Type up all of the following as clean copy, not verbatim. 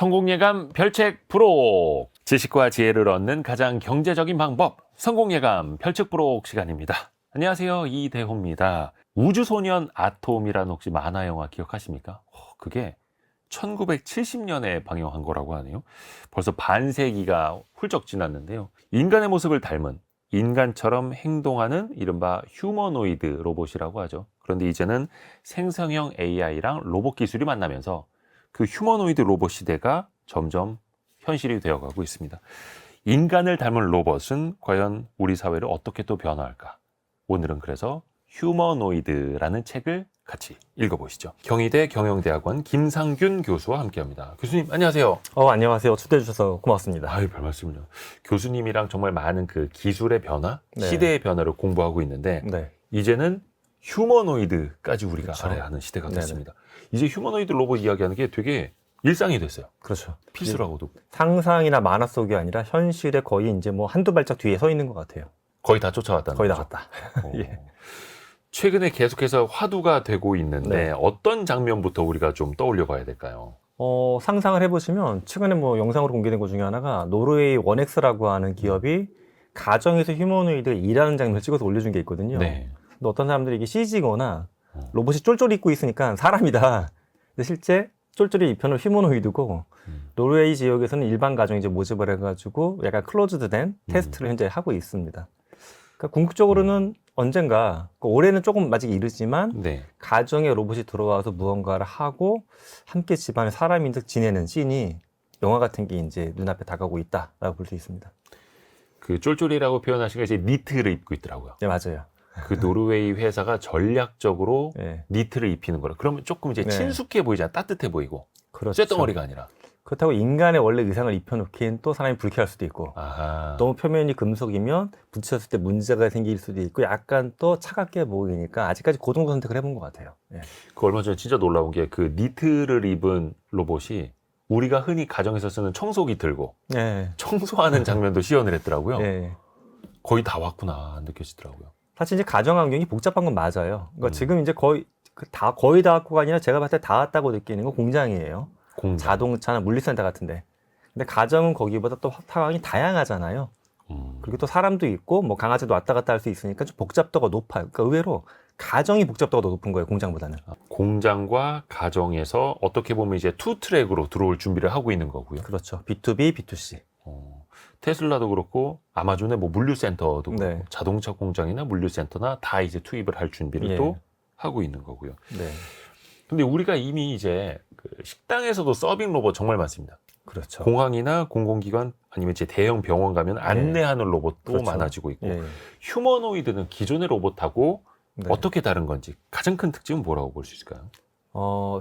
성공예감 별책 부록! 지식과 지혜를 얻는 가장 경제적인 방법, 성공예감 별책 부록 시간입니다. 안녕하세요, 이대호입니다. 우주소년 아톰이라는 혹시 만화 영화 기억하십니까? 그게 1970년에 방영한 거라고 하네요. 벌써 반세기가 훌쩍 지났는데요. 인간의 모습을 닮은, 인간처럼 행동하는 이른바 휴머노이드 로봇이라고 하죠. 그런데 이제는 생성형 AI랑 로봇 기술이 만나면서 그 휴머노이드 로봇 시대가 점점 현실이 되어가고 있습니다. 인간을 닮은 로봇은 과연 우리 사회를 어떻게 또 변화할까? 오늘은 그래서 휴머노이드라는 책을 같이 읽어보시죠. 경희대 경영대학원 김상균 교수와 함께합니다. 교수님 안녕하세요. 안녕하세요. 초대해 주셔서 고맙습니다. 아유, 별말씀을요. 교수님이랑 정말 많은 그 기술의 변화, 네. 시대의 변화를 공부하고 있는데 네. 이제는 휴머노이드까지 우리가 그렇죠. 알아야 하는 시대가 네네. 됐습니다. 이제 휴머노이드 로봇 이야기하는 게 되게 일상이 됐어요. 그렇죠. 필수라고도. 상상이나 만화 속이 아니라 현실에 거의 이제 뭐 한두 발짝 뒤에 서 있는 것 같아요. 거의 다 쫓아왔다는 거의 다 거죠. 갔다. 어. 예. 최근에 계속해서 화두가 되고 있는데 네. 어떤 장면부터 우리가 좀 떠올려 봐야 될까요? 상상을 해보시면 최근에 뭐 영상으로 공개된 것 중에 하나가 노르웨이 원엑스라고 하는 기업이 가정에서 휴머노이드 일하는 장면을 찍어서 올려준 게 있거든요. 네. 근데 어떤 사람들이 이게 CG거나 로봇이 쫄쫄이 입고 있으니까 사람이다. 근데 실제 쫄쫄이 입혀놓은 휴머노이드고 노르웨이 지역에서는 일반 가정 이제 모집을 해가지고 약간 클로즈드된 테스트를 현재 하고 있습니다. 그러니까 궁극적으로는 언젠가, 올해는 조금 아직 이르지만 네. 가정에 로봇이 들어와서 무언가를 하고 함께 집안에 사람이 지내는 씬이 영화 같은 게 이제 눈앞에 다가오고 있다라고 볼 수 있습니다. 그 쫄쫄이라고 표현하신 게 이제 니트를 입고 있더라고요. 네, 맞아요. 그 노르웨이 회사가 전략적으로 네. 니트를 입히는 거라. 그러면 조금 이제 네. 친숙해 보이잖아. 따뜻해 보이고. 그렇죠. 쇳덩어리가 아니라. 그렇다고 인간의 원래 의상을 입혀놓기엔 또 사람이 불쾌할 수도 있고 아하. 너무 표면이 금속이면 부딪혔을 때 문제가 생길 수도 있고 약간 또 차갑게 보이니까 아직까지 그 정도 선택을 해본 것 같아요. 예. 그 얼마 전에 진짜 놀라운 게 그 니트를 입은 로봇이 우리가 흔히 가정에서 쓰는 청소기 들고 예. 청소하는 장면도 시연을 했더라고요. 예. 거의 다 왔구나 느껴지더라고요. 사실 이제 가정 환경이 복잡한 건 맞아요. 그러니까 지금 이제 거의 다 왔고가 아니라 제가 봤을 때 다 왔다고 느끼는 건 공장이에요. 공장. 자동차나 물리센터 같은데. 근데 가정은 거기보다 또 상황이 다양하잖아요. 그리고 또 사람도 있고 뭐 강아지도 왔다 갔다 할 수 있으니까 좀 복잡도가 높아요. 그러니까 의외로 가정이 복잡도가 더 높은 거예요, 공장보다는. 공장과 가정에서 어떻게 보면 이제 투 트랙으로 들어올 준비를 하고 있는 거고요. 그렇죠. B2B, B2C. 테슬라도 그렇고 아마존의 뭐 물류센터도 그렇고 네. 자동차 공장이나 물류센터나 다 이제 투입을 할 준비를 예. 또 하고 있는 거고요. 네. 근데 우리가 이미 이제 그 식당에서도 서빙 로봇 정말 많습니다. 그렇죠. 공항이나 공공기관 아니면 이제 대형 병원 가면 안내하는 로봇도 그렇죠. 많아지고 있고 예. 휴머노이드는 기존의 로봇하고 네. 어떻게 다른 건지 가장 큰 특징은 뭐라고 볼 수 있을까요?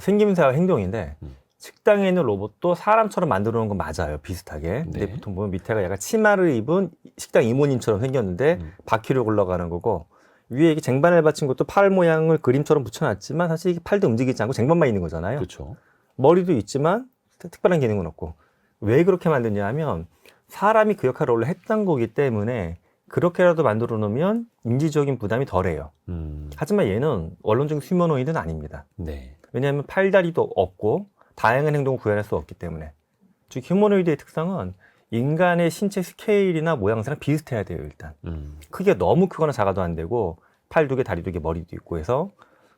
생김새와 행동인데 음. 식당에 있는 로봇도 사람처럼 만들어 놓은 건 맞아요. 비슷하게. 근데 네. 보통 보면 밑에가 약간 치마를 입은 식당 이모님처럼 생겼는데 바퀴로 굴러가는 거고 위에 이게 쟁반을 받친 것도 팔 모양을 그림처럼 붙여놨지만 사실 이게 팔도 움직이지 않고 쟁반만 있는 거잖아요. 그렇죠. 머리도 있지만 특별한 기능은 없고 왜 그렇게 만드냐 하면 사람이 그 역할을 원래 했던 거기 때문에 그렇게라도 만들어 놓으면 인지적인 부담이 덜해요. 하지만 얘는 원론적인 휴머노이드는 아닙니다. 네. 왜냐하면 팔다리도 없고 다양한 행동을 구현할 수 없기 때문에. 즉 휴머노이드의 특성은 인간의 신체 스케일이나 모양새랑 비슷해야 돼요. 일단 크기가 너무 크거나 작아도 안 되고 팔 2개, 다리 2개, 머리도 있고 해서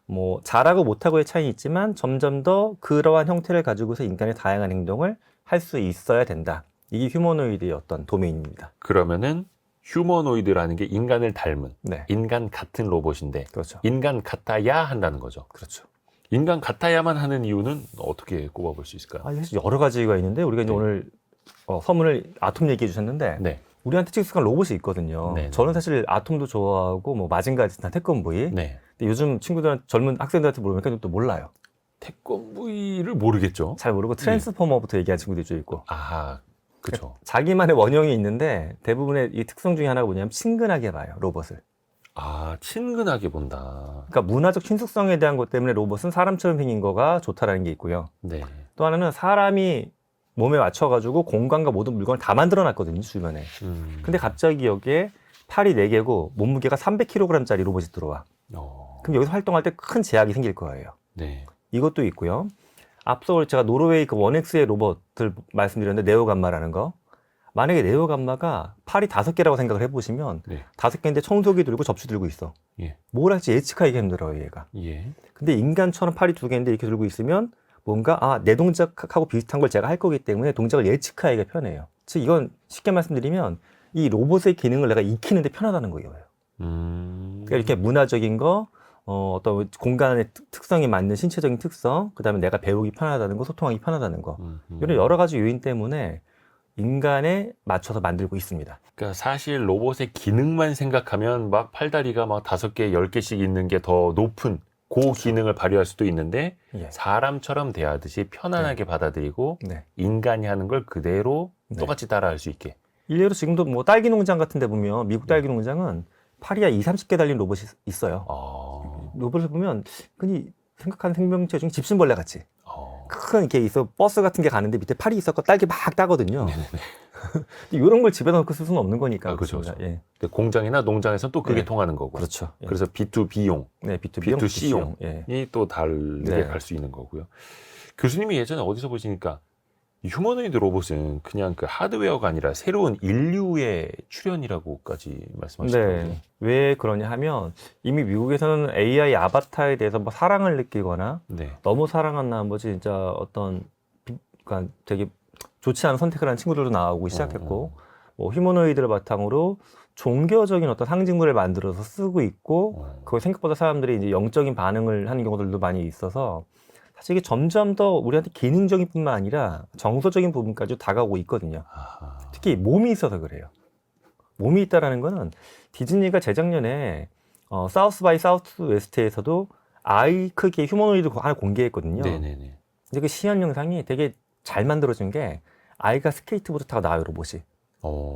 뭐 잘하고 못하고의 차이는 있지만 점점 더 그러한 형태를 가지고서 인간의 다양한 행동을 할 수 있어야 된다. 이게 휴머노이드의 어떤 도메인입니다. 그러면은 휴머노이드라는 게 인간을 닮은 네, 인간 같은 로봇인데 그렇죠. 인간 같아야 한다는 거죠. 그렇죠. 인간 같아야만 하는 이유는 어떻게 꼽아볼 수 있을까요? 사실 여러 가지가 있는데 우리가 이제 네. 오늘 서문을 아톰 얘기해 주셨는데 네. 우리한테 친숙한 로봇이 있거든요. 네. 저는 사실 아톰도 좋아하고 뭐 마징가지나 태권브이. 네. 근데 요즘 친구들 젊은 학생들한테 물어보니까 또 몰라요. 태권브이를 모르겠죠. 잘 모르고 트랜스포머부터 얘기하는 친구들이 좀 있고. 아, 그렇죠. 자기만의 원형이 있는데 대부분의 이 특성 중에 하나가 뭐냐면 친근하게 봐요, 로봇을. 아, 친근하게 본다. 그러니까 문화적 친숙성에 대한 것 때문에 로봇은 사람처럼 생긴 거가 좋다라는 게 있고요. 네. 또 하나는 사람이 몸에 맞춰가지고 공간과 모든 물건을 다 만들어 놨거든요, 주변에. 근데 갑자기 여기에 팔이 4개고 몸무게가 300kg짜리 로봇이 들어와. 그럼 여기서 활동할 때 큰 제약이 생길 거예요. 네. 이것도 있고요. 앞서 제가 노르웨이 그 원엑스의 로봇들 말씀드렸는데 네오감마라는 거. 만약에 네오감마가 팔이 5개라고 생각을 해보시면 네. 5개인데 청소기 들고 접시 들고 있어. 예. 뭘 할지 예측하기가 힘들어요, 얘가. 예. 근데 인간처럼 팔이 2개인데 이렇게 들고 있으면 뭔가 내 동작하고 비슷한 걸 제가 할 거기 때문에 동작을 예측하기가 편해요. 즉 이건 쉽게 말씀드리면 이 로봇의 기능을 내가 익히는데 편하다는 거예요. 그러니까 이렇게 문화적인 거, 어떤 공간의 특성에 맞는 신체적인 특성, 그다음에 내가 배우기 편하다는 거, 소통하기 편하다는 거, 이런 여러 가지 요인 때문에 인간에 맞춰서 만들고 있습니다. 그러니까 사실 로봇의 기능만 생각하면 막 팔다리가 막 5개, 10개씩 있는 게 더 높은 고기능을 발휘할 수도 있는데 예. 사람처럼 대하듯이 편안하게 받아들이고 네. 인간이 하는 걸 그대로 네. 똑같이 따라할 수 있게. 일례로 지금도 뭐 딸기 농장 같은 데 보면 미국 딸기 농장은 팔이 한 30개 달린 로봇이 있어요. 로봇을 보면 흔히 생각하는 생명체 중에 집신벌레 같이 큰 이렇게 있어 버스 같은 게 가는데 밑에 팔이 있었고 딸기 막 따거든요. 이런 걸 집에다 놓고 쓸 수는 없는 거니까. 그렇죠. 예. 공장이나 농장에서 또 그게 네. 통하는 거고. 그렇죠. 예. 그래서 B2B용, 네, B2B용, B2C용. 예. 이 또 다르게 네. 갈 수 있는 거고요. 교수님이 예전에 어디서 보시니까 휴머노이드 로봇은 그냥 그 하드웨어가 아니라 새로운 인류의 출현이라고까지 말씀하시더라고요. 네. 왜 그러냐 하면 이미 미국에서는 AI 아바타에 대해서 뭐 사랑을 느끼거나 네. 너무 사랑한 나머지 진짜 어떤 그러니까 되게 좋지 않은 선택을 한 친구들도 나오고 시작했고 뭐 휴머노이드를 바탕으로 종교적인 어떤 상징물을 만들어서 쓰고 있고 그걸 생각보다 사람들이 이제 영적인 반응을 하는 경우들도 많이 있어서 사실 이게 점점 더 우리한테 기능적인 뿐만 아니라 정서적인 부분까지 다가오고 있거든요. 특히 몸이 있어서 그래요. 몸이 있다라는 거는 디즈니가 재작년에 사우스 바이 사우스 웨스트에서도 아이 크기의 휴머노이드 하나 공개했거든요. 네네네. 근데 그 시연 영상이 되게 잘 만들어진 게 아이가 스케이트보드 타고 나와요, 로봇이.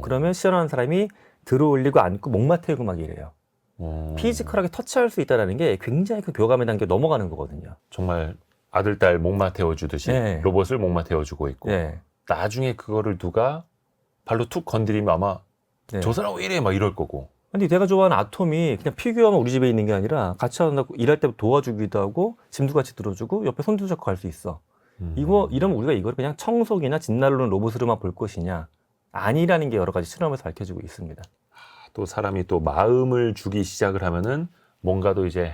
그러면 시연하는 사람이 들어 올리고 앉고 목마 태우고 막 이래요. 피지컬하게 터치할 수 있다는 게 굉장히 그 교감의 단계 넘어가는 거거든요. 정말 아들, 딸 목마 태워주듯이 네. 로봇을 목마 태워주고 있고 네. 나중에 그거를 누가 발로 툭 건드리면 아마 네. 저 사람 왜 이래 막 이럴 거고. 근데 내가 좋아하는 아톰이 그냥 피규어만 우리 집에 있는 게 아니라 같이 한다고 일할 때 도와주기도 하고 짐도 같이 들어주고 옆에 손도 잡고 갈 수 있어. 이러면 우리가 이걸 그냥 청소기나 진난로는 로봇으로만 볼 것이냐? 아니라는 게 여러 가지 실험에서 밝혀지고 있습니다. 또 사람이 또 마음을 주기 시작을 하면은 뭔가도 이제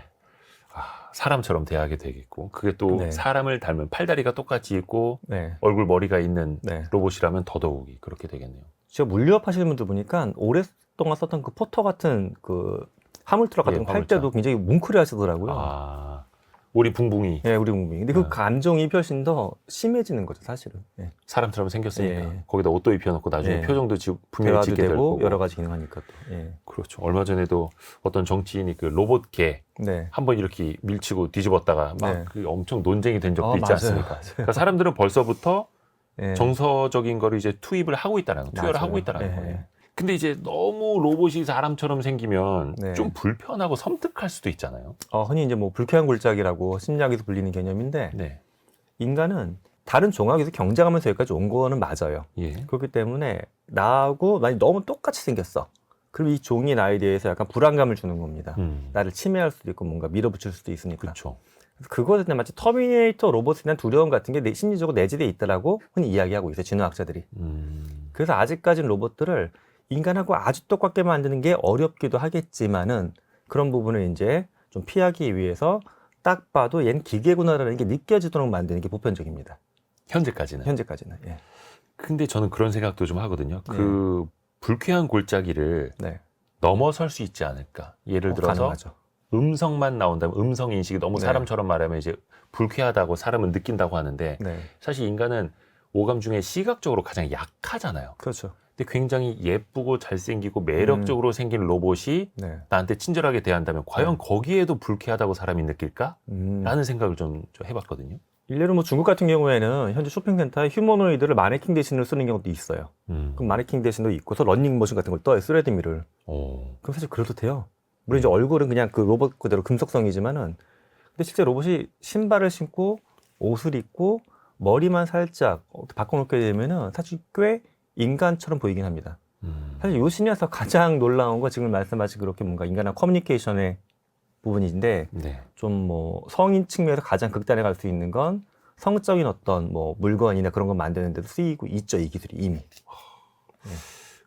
사람처럼 대하게 되겠고 그게 또 네. 사람을 닮은 팔다리가 똑같이 있고 네. 얼굴 머리가 있는 네. 로봇이라면 더더욱이 그렇게 되겠네요. 제가 물류업 하시는 분들 보니까 오랫동안 썼던 그 포터 같은 그 화물트럭 같은 예, 거 팔 화물차. 때도 굉장히 뭉클해 하시더라고요. 우리 붕붕이 네, 우리 국민. 근데 그 감정이 훨씬 더 심해지는 거죠, 사실은. 네. 사람처럼 생겼으니까 예. 거기다 옷도 입혀놓고 나중에 예. 표정도 분명히 대화도 짓게 될 되고 거고. 여러 가지 기능하니까 또. 예. 그렇죠. 얼마 전에도 어떤 정치인이 그 로봇계 네. 한번 이렇게 밀치고 뒤집었다가 막 네. 그 엄청 논쟁이 된 적도 있지 맞아요. 않습니까? 맞아요. 그러니까 사람들은 벌써부터 예. 정서적인 거를 이제 투입을 하고 있다는 투여를 맞아요. 하고 있다는 예. 거예요. 근데 이제 너무 로봇이 사람처럼 생기면 네. 좀 불편하고 섬뜩할 수도 있잖아요. 흔히 이제 뭐 불쾌한 골짜기라고 심리학에서 불리는 개념인데 네. 인간은 다른 종학에서 경쟁하면서 여기까지 온 거는 맞아요. 예. 그렇기 때문에 나하고 만약 너무 똑같이 생겼어. 그럼 이 종이 나에 대해서 약간 불안감을 주는 겁니다. 나를 침해할 수도 있고 뭔가 밀어붙일 수도 있으니까. 그렇죠. 그것에 대한 마치 터미네이터 로봇에 대한 두려움 같은 게 심리적으로 내재되어 있다라고 흔히 이야기하고 있어요. 진화학자들이. 그래서 아직까지는 로봇들을 인간하고 아주 똑같게 만드는 게 어렵기도 하겠지만은 그런 부분을 이제 좀 피하기 위해서 딱 봐도 얘는 기계구나라는 게 느껴지도록 만드는 게 보편적입니다. 현재까지는. 현재까지는. 예. 근데 저는 그런 생각도 좀 하거든요. 그 불쾌한 골짜기를 네. 넘어설 수 있지 않을까. 예를 들어서 가능하죠. 음성만 나온다면 음성 인식이 너무 네. 사람처럼 말하면 이제 불쾌하다고 사람은 느낀다고 하는데 네. 사실 인간은 오감 중에 시각적으로 가장 약하잖아요. 그렇죠. 근데 굉장히 예쁘고 잘생기고 매력적으로 생긴 로봇이 네. 나한테 친절하게 대한다면 과연 거기에도 불쾌하다고 사람이 느낄까? 라는 생각을 좀 해봤거든요. 일례로 뭐 중국 같은 경우에는 현재 쇼핑센터에 휴머노이드를 마네킹 대신으로 쓰는 경우도 있어요. 그럼 마네킹 대신도 있고서 런닝머신 같은 걸 떠요. 스레드미를. 그럼 사실 그래도 돼요. 물론 이제 얼굴은 그냥 그 로봇 그대로 금속성이지만은 근데 실제 로봇이 신발을 신고 옷을 입고 머리만 살짝 바꿔놓게 되면은 사실 꽤 인간처럼 보이긴 합니다. 사실 요 시니어에서 가장 놀라운 건 지금 말씀하신 그렇게 뭔가 인간과 커뮤니케이션의 부분인데 네. 좀 뭐 성인 측면에서 가장 극단에 갈 수 있는 건 성적인 어떤 뭐 물건이나 그런 거 만드는 데도 쓰이고 있죠, 이 기술이 이미.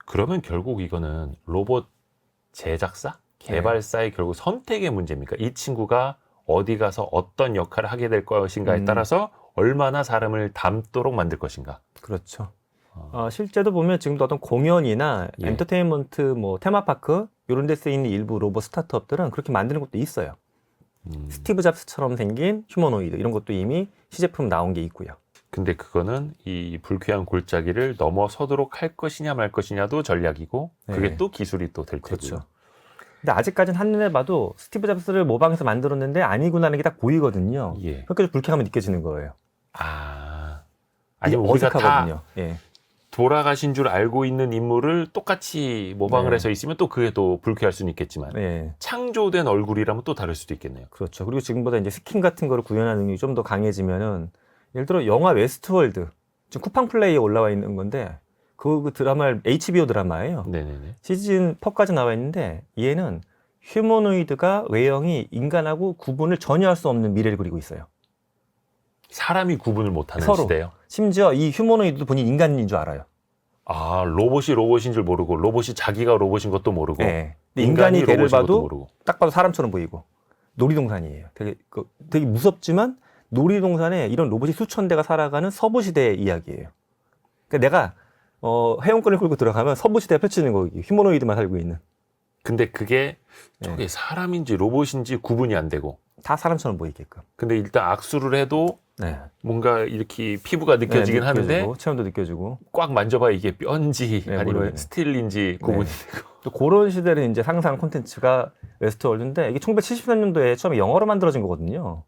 그러면 결국 이거는 로봇 제작사, 개발사의 결국 선택의 문제입니까? 이 친구가 어디 가서 어떤 역할을 하게 될 것인가에 따라서 얼마나 사람을 닮도록 만들 것인가. 그렇죠. 실제도 보면 지금도 어떤 공연이나 예. 엔터테인먼트, 뭐 테마파크 이런 데 쓰이는 일부 로봇 스타트업들은 그렇게 만드는 것도 있어요. 스티브 잡스처럼 생긴 휴머노이드 이런 것도 이미 시제품 나온 게 있고요. 근데 그거는 이 불쾌한 골짜기를 넘어서도록 할 것이냐 말 것이냐도 전략이고 그게 네. 또 기술이 또 될 테고요. 그렇죠. 근데 아직까지는 한눈에 봐도 스티브 잡스를 모방해서 만들었는데 아니구나라는 게 딱 보이거든요. 예. 그렇게 불쾌감이 느껴지는 거예요. 아니 이게 우리가 다 어색하거든요. 예. 돌아가신 줄 알고 있는 인물을 똑같이 모방을 네. 해서 있으면 또 그게 또 불쾌할 수는 있겠지만 예. 창조된 얼굴이라면 또 다를 수도 있겠네요. 그렇죠. 그리고 지금보다 이제 스킨 같은 거를 구현하는 능력이 좀 더 강해지면은 예를 들어 영화 웨스트월드 지금 쿠팡 플레이에 올라와 있는 건데 그 드라마를 HBO 드라마예요. 네네네. 시즌 4까지 나와 있는데 얘는 휴머노이드가 외형이 인간하고 구분을 전혀 할 수 없는 미래를 그리고 있어요. 사람이 구분을 못하는 서로. 시대요. 심지어 이 휴머노이드도 본인 인간인 줄 알아요. 로봇이 로봇인 줄 모르고 로봇이 자기가 로봇인 것도 모르고 네. 근데 인간이 걔를 로봇인 것도 봐도 모르고. 딱 봐도 사람처럼 보이고 놀이동산이에요. 되게 무섭지만 놀이동산에 이런 로봇이 수천 대가 살아가는 서부 시대의 이야기예요. 그러니까 내가 회원권을 끌고 들어가면 서부 시대가 펼치는 거 휴머노이드만 살고 있는. 근데 그게 네. 저게 사람인지 로봇인지 구분이 안 되고 다 사람처럼 보이게끔. 근데 일단 악수를 해도 네. 뭔가 이렇게 피부가 느껴지긴 네, 하는데 느껴지고, 체온도 느껴지고. 꽉 만져봐야 이게 뼈인지 네, 아니면 모르겠네. 스틸인지 구분이 되고 또 그런 시대를 이제 상상 콘텐츠가 웨스트월드인데 이게 1973년도에 처음에 영어로 만들어진 거거든요.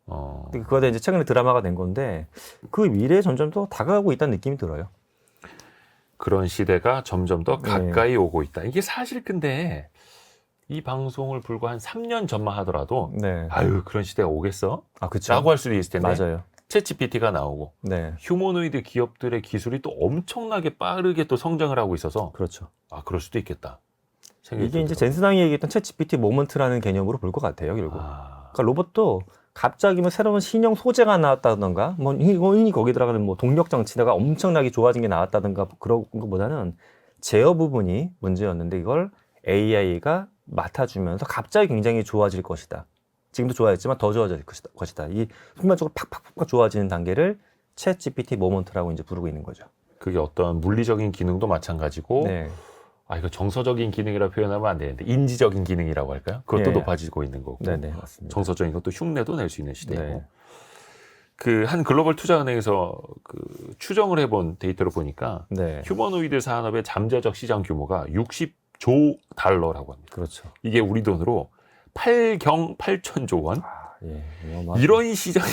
근데 그거가 이제 최근에 드라마가 된 건데 그 미래에 점점 더 다가가고 있다는 느낌이 들어요. 그런 시대가 점점 더 네. 가까이 오고 있다. 이게 사실 근데 이 방송을 불과 한 3년 전만 하더라도 네. 아유 그런 시대가 오겠어? 아, 그쵸. 라고 할 수도 있을 텐데 맞아요. 챗GPT가 나오고 네. 휴머노이드 기업들의 기술이 또 엄청나게 빠르게 또 성장을 하고 있어서 그렇죠. 그럴 수도 있겠다. 생각이 이게 이제 들더라고요. 젠스당이 얘기했던 챗 GPT 모먼트라는 개념으로 볼 것 같아요, 결국. 그러니까 로봇도 갑자기 뭐 새로운 신형 소재가 나왔다던가, 뭐 이거 거기 들어가는 뭐 동력 장치가 엄청나게 좋아진 게 나왔다던가 그런 것보다는 제어 부분이 문제였는데 이걸 AI가 맡아주면서 갑자기 굉장히 좋아질 것이다. 지금도 좋아했지만 더 좋아질 것이다. 이 순간적으로 팍팍팍 좋아지는 단계를 챗 GPT 모먼트라고 이제 부르고 있는 거죠. 그게 어떤 물리적인 기능도 마찬가지고 네. 이거 정서적인 기능이라 표현하면 안 되는데 인지적인 기능이라고 할까요? 그것도 예. 높아지고 있는 거고 네네, 맞습니다. 정서적인 것도 흉내도 낼 수 있는 시대고 네. 그 한 글로벌 투자은행에서 그 추정을 해본 데이터를 보니까 네. 휴머노이드 산업의 잠재적 시장 규모가 60조 달러라고 합니다. 그렇죠. 이게 우리 돈으로 8천조 원? 예. 어마어마하죠. 이런 시장이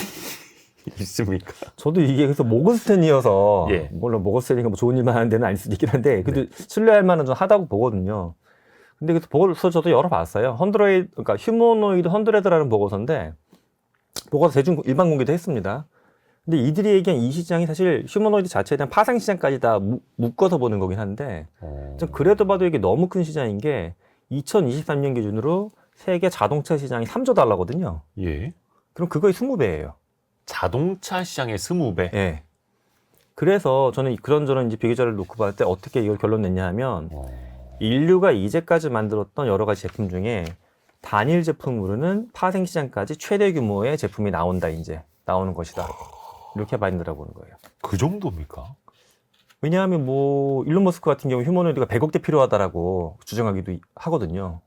있습니까? 저도 이게 그래서 모건스탠이어서 예. 물론 모건스탠이가 뭐 좋은 일만 하는 데는 아닐 수도 있긴 한데 그래도 신뢰할 만한 좀 하다고 보거든요. 근데 그래서 보고서 저도 열어봤어요. 그러니까 휴머노이드 100라는 보고서인데 보고서 대중 일반 공개도 했습니다. 근데 이들이 얘기한 이 시장이 사실 휴머노이드 자체에 대한 파생 시장까지 다 묶어서 보는 거긴 한데 좀 그래도 봐도 이게 너무 큰 시장인 게 2023년 기준으로 세계 자동차 시장이 3조 달러거든요. 예. 그럼 그거의 20배예요. 자동차 시장의 20배. 예. 그래서 저는 그런저런 이제 비교자를 놓고 봤을 때 어떻게 이걸 결론 냈냐 하면 인류가 이제까지 만들었던 여러 가지 제품 중에 단일 제품으로는 파생 시장까지 최대 규모의 제품이 나오는 것이다. 이렇게 마인드라고 보는 거예요. 그 정도입니까? 왜냐하면 뭐 일론 머스크 같은 경우 휴머노이드가 100억대 필요하다라고 주장하기도 하거든요.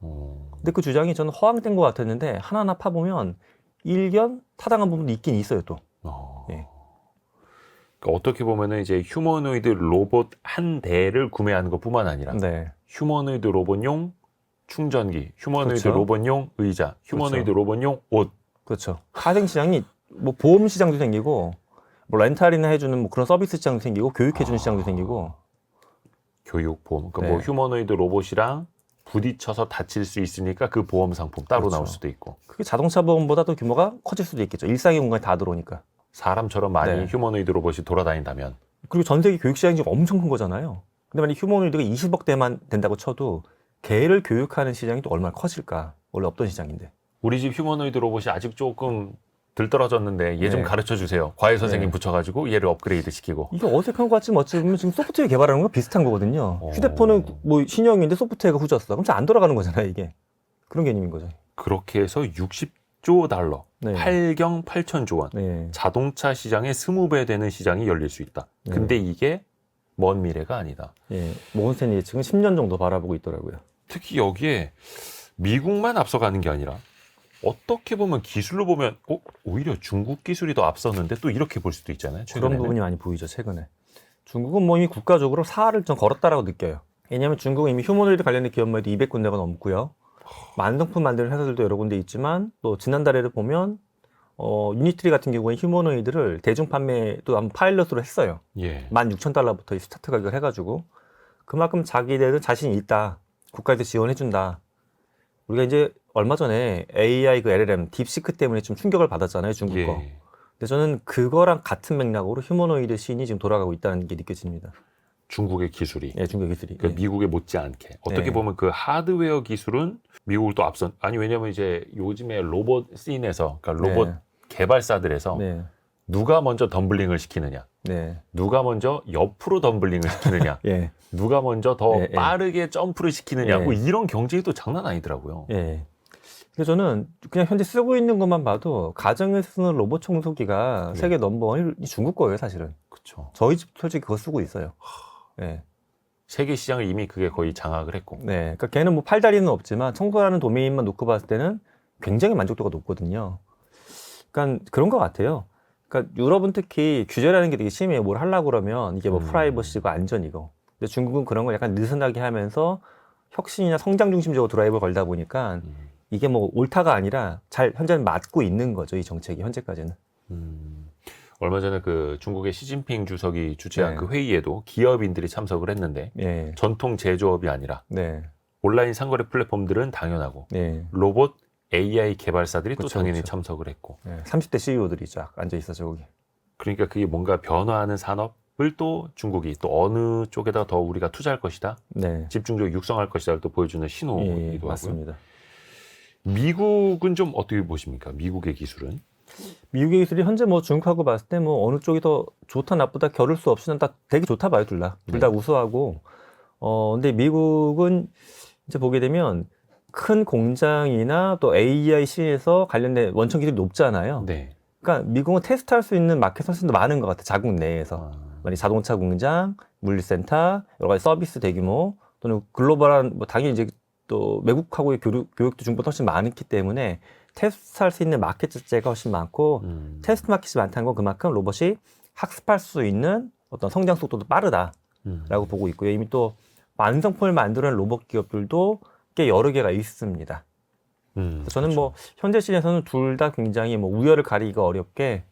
근데 그 주장이 저는 허황된 것 같았는데 하나하나 파보면 일견 타당한 부분도 있긴 있어요 또. 예. 그러니까 어떻게 보면은 이제 휴머노이드 로봇 한 대를 구매하는 것뿐만 아니라 네. 휴머노이드 로봇용 충전기, 휴머노이드 그렇죠. 로봇용 의자, 휴머노이드 그렇죠. 로봇용 옷. 그렇죠. 파생 시장이 뭐 보험 시장도 생기고 뭐 렌탈이나 해주는 뭐 그런 서비스 시장도 생기고 교육해주는 시장도 생기고. 교육 보험. 그러니까 네. 뭐 휴머노이드 로봇이랑 부딪혀서 다칠 수 있으니까 그 보험 상품 따로 그렇죠. 나올 수도 있고. 그게 자동차 보험보다도 규모가 커질 수도 있겠죠. 일상의 공간에 다 들어오니까. 사람처럼 많이 네. 휴머노이드 로봇이 돌아다닌다면. 그리고 전 세계 교육 시장이 지금 엄청 큰 거잖아요. 근데 만약 휴머노이드가 20억대만 된다고 쳐도 개를 교육하는 시장이 또 얼마나 커질까. 원래 없던 시장인데. 우리 집 휴머노이드 로봇이 아직 조금 들떨어졌는데 얘 좀 네. 가르쳐 주세요. 과외 선생님 네. 붙여가지고 얘를 업그레이드 시키고. 이게 어색한 것 같지만 어찌 보면 지금 소프트웨어 개발하는 거 비슷한 거거든요. 어. 휴대폰은 뭐 신형인데 소프트웨어가 후졌어. 그럼 잘 안 돌아가는 거잖아요, 이게. 그런 개념인 거죠. 그렇게 해서 60조 달러, 네. 8경 8천조 원. 네. 자동차 시장의 20배 되는 시장이 열릴 수 있다. 근데 이게 먼 미래가 아니다. 예. 모건스탠리 예측은 10년 정도 바라보고 있더라고요. 특히 여기에 미국만 앞서가는 게 아니라 어떻게 보면 기술로 보면 오히려 중국 기술이 더 앞섰는데 또 이렇게 볼 수도 있잖아요. 최근에는. 그런 부분이 많이 보이죠, 최근에. 중국은 뭐 이미 국가적으로 사활을 좀 걸었다라고 느껴요. 왜냐하면 중국은 이미 휴머노이드 관련된 기업만 해도 200군데가 넘고요. 만성품 만드는 회사들도 여러 군데 있지만 또 지난달에를 보면 유니트리 같은 경우에 휴머노이드를 대중 판매도 한번 파일럿으로 했어요. 예. 16,000달러부터 이 스타트 가격을 해가지고 그만큼 자기들은 자신이 있다. 국가에서 지원해준다. 우리가 이제 얼마 전에 AI 그 LLM 딥시크 때문에 좀 충격을 받았잖아요, 중국 거. 예. 근데 저는 그거랑 같은 맥락으로 휴머노이드 씬이 지금 돌아가고 있다는 게 느껴집니다. 중국의 기술이. 예, 중국 기술이. 그 예. 미국에 못지않게 어떻게 네. 보면 그 하드웨어 기술은 미국을 또 앞선. 아니 왜냐면 이제 요즘에 로봇 씬에서 그러니까 로봇 네. 개발사들에서 네. 누가 먼저 덤블링을 시키느냐, 네. 누가 먼저 옆으로 덤블링을 시키느냐, 예. 누가 먼저 더 예, 예. 빠르게 점프를 시키느냐, 예. 뭐 이런 경쟁이 또 장난 아니더라고요. 예. 그래서 저는 그냥 현재 쓰고 있는 것만 봐도 가정에서 쓰는 로봇 청소기가 네. 세계 넘버원이 중국 거예요, 사실은. 그렇죠. 저희 집 솔직히 그거 쓰고 있어요. 예. 세계 시장을 이미 그게 거의 장악을 했고. 네. 그러니까 걔는 뭐 팔다리는 없지만 청소하는 도메인만 놓고 봤을 때는 굉장히 만족도가 높거든요. 그러니까 그런 것 같아요. 그러니까 유럽은 특히 규제라는 게 되게 심해요. 뭘 하려고 그러면 이게 뭐 프라이버시고 안전이고. 근데 중국은 그런 걸 약간 느슨하게 하면서 혁신이나 성장 중심적으로 드라이브를 걸다 보니까 이게 뭐 옳다가 아니라 잘 현재는 맞고 있는 거죠. 이 정책이 현재까지는. 얼마 전에 그 중국의 시진핑 주석이 주최한 네. 그 회의에도 기업인들이 참석을 했는데 예. 전통 제조업이 아니라 네. 온라인 상거래 플랫폼들은 당연하고 네. 로봇 AI 개발사들이 또 그쵸, 당연히 그쵸. 참석을 했고. 네. 30대 CEO들이 쫙 앉아 있어서 거기. 그러니까 그게 뭔가 변화하는 산업을 또 중국이 또 어느 쪽에다 더 우리가 투자할 것이다, 네. 집중적으로 육성할 것이다를 또 보여주는 신호이기도 예, 하고요. 맞습니다. 미국은 좀 어떻게 보십니까? 미국의 기술은? 미국의 기술이 현재 뭐 중국하고 봤을 때 뭐 어느 쪽이 더 좋다 나쁘다 겨룰 수 없이는 다 되게 좋다 봐요, 둘 다. 둘 다 우수하고. 근데 미국은 이제 보게 되면 큰 공장이나 또 AI 시에서 관련된 원천 기술이 높잖아요. 네. 그러니까 미국은 테스트할 수 있는 마켓 선수도 많은 것 같아요. 자국 내에서. 아, 만약 자동차 공장, 물류센터, 여러 가지 서비스 대규모 또는 글로벌한 뭐 당연히 이제 또 외국하고의 교육도 중국보다 훨씬 많기 때문에 테스트할 수 있는 마켓 자체가 훨씬 많고 테스트 마켓이 많다는 건 그만큼 로봇이 학습할 수 있는 어떤 성장 속도도 빠르다라고 보고 있고요. 이미 또 완성품을 만드는 로봇 기업들도 꽤 여러 개가 있습니다. 저는 뭐 현재 시즌에서는 둘 다 굉장히 뭐 우열을 가리기가 어렵게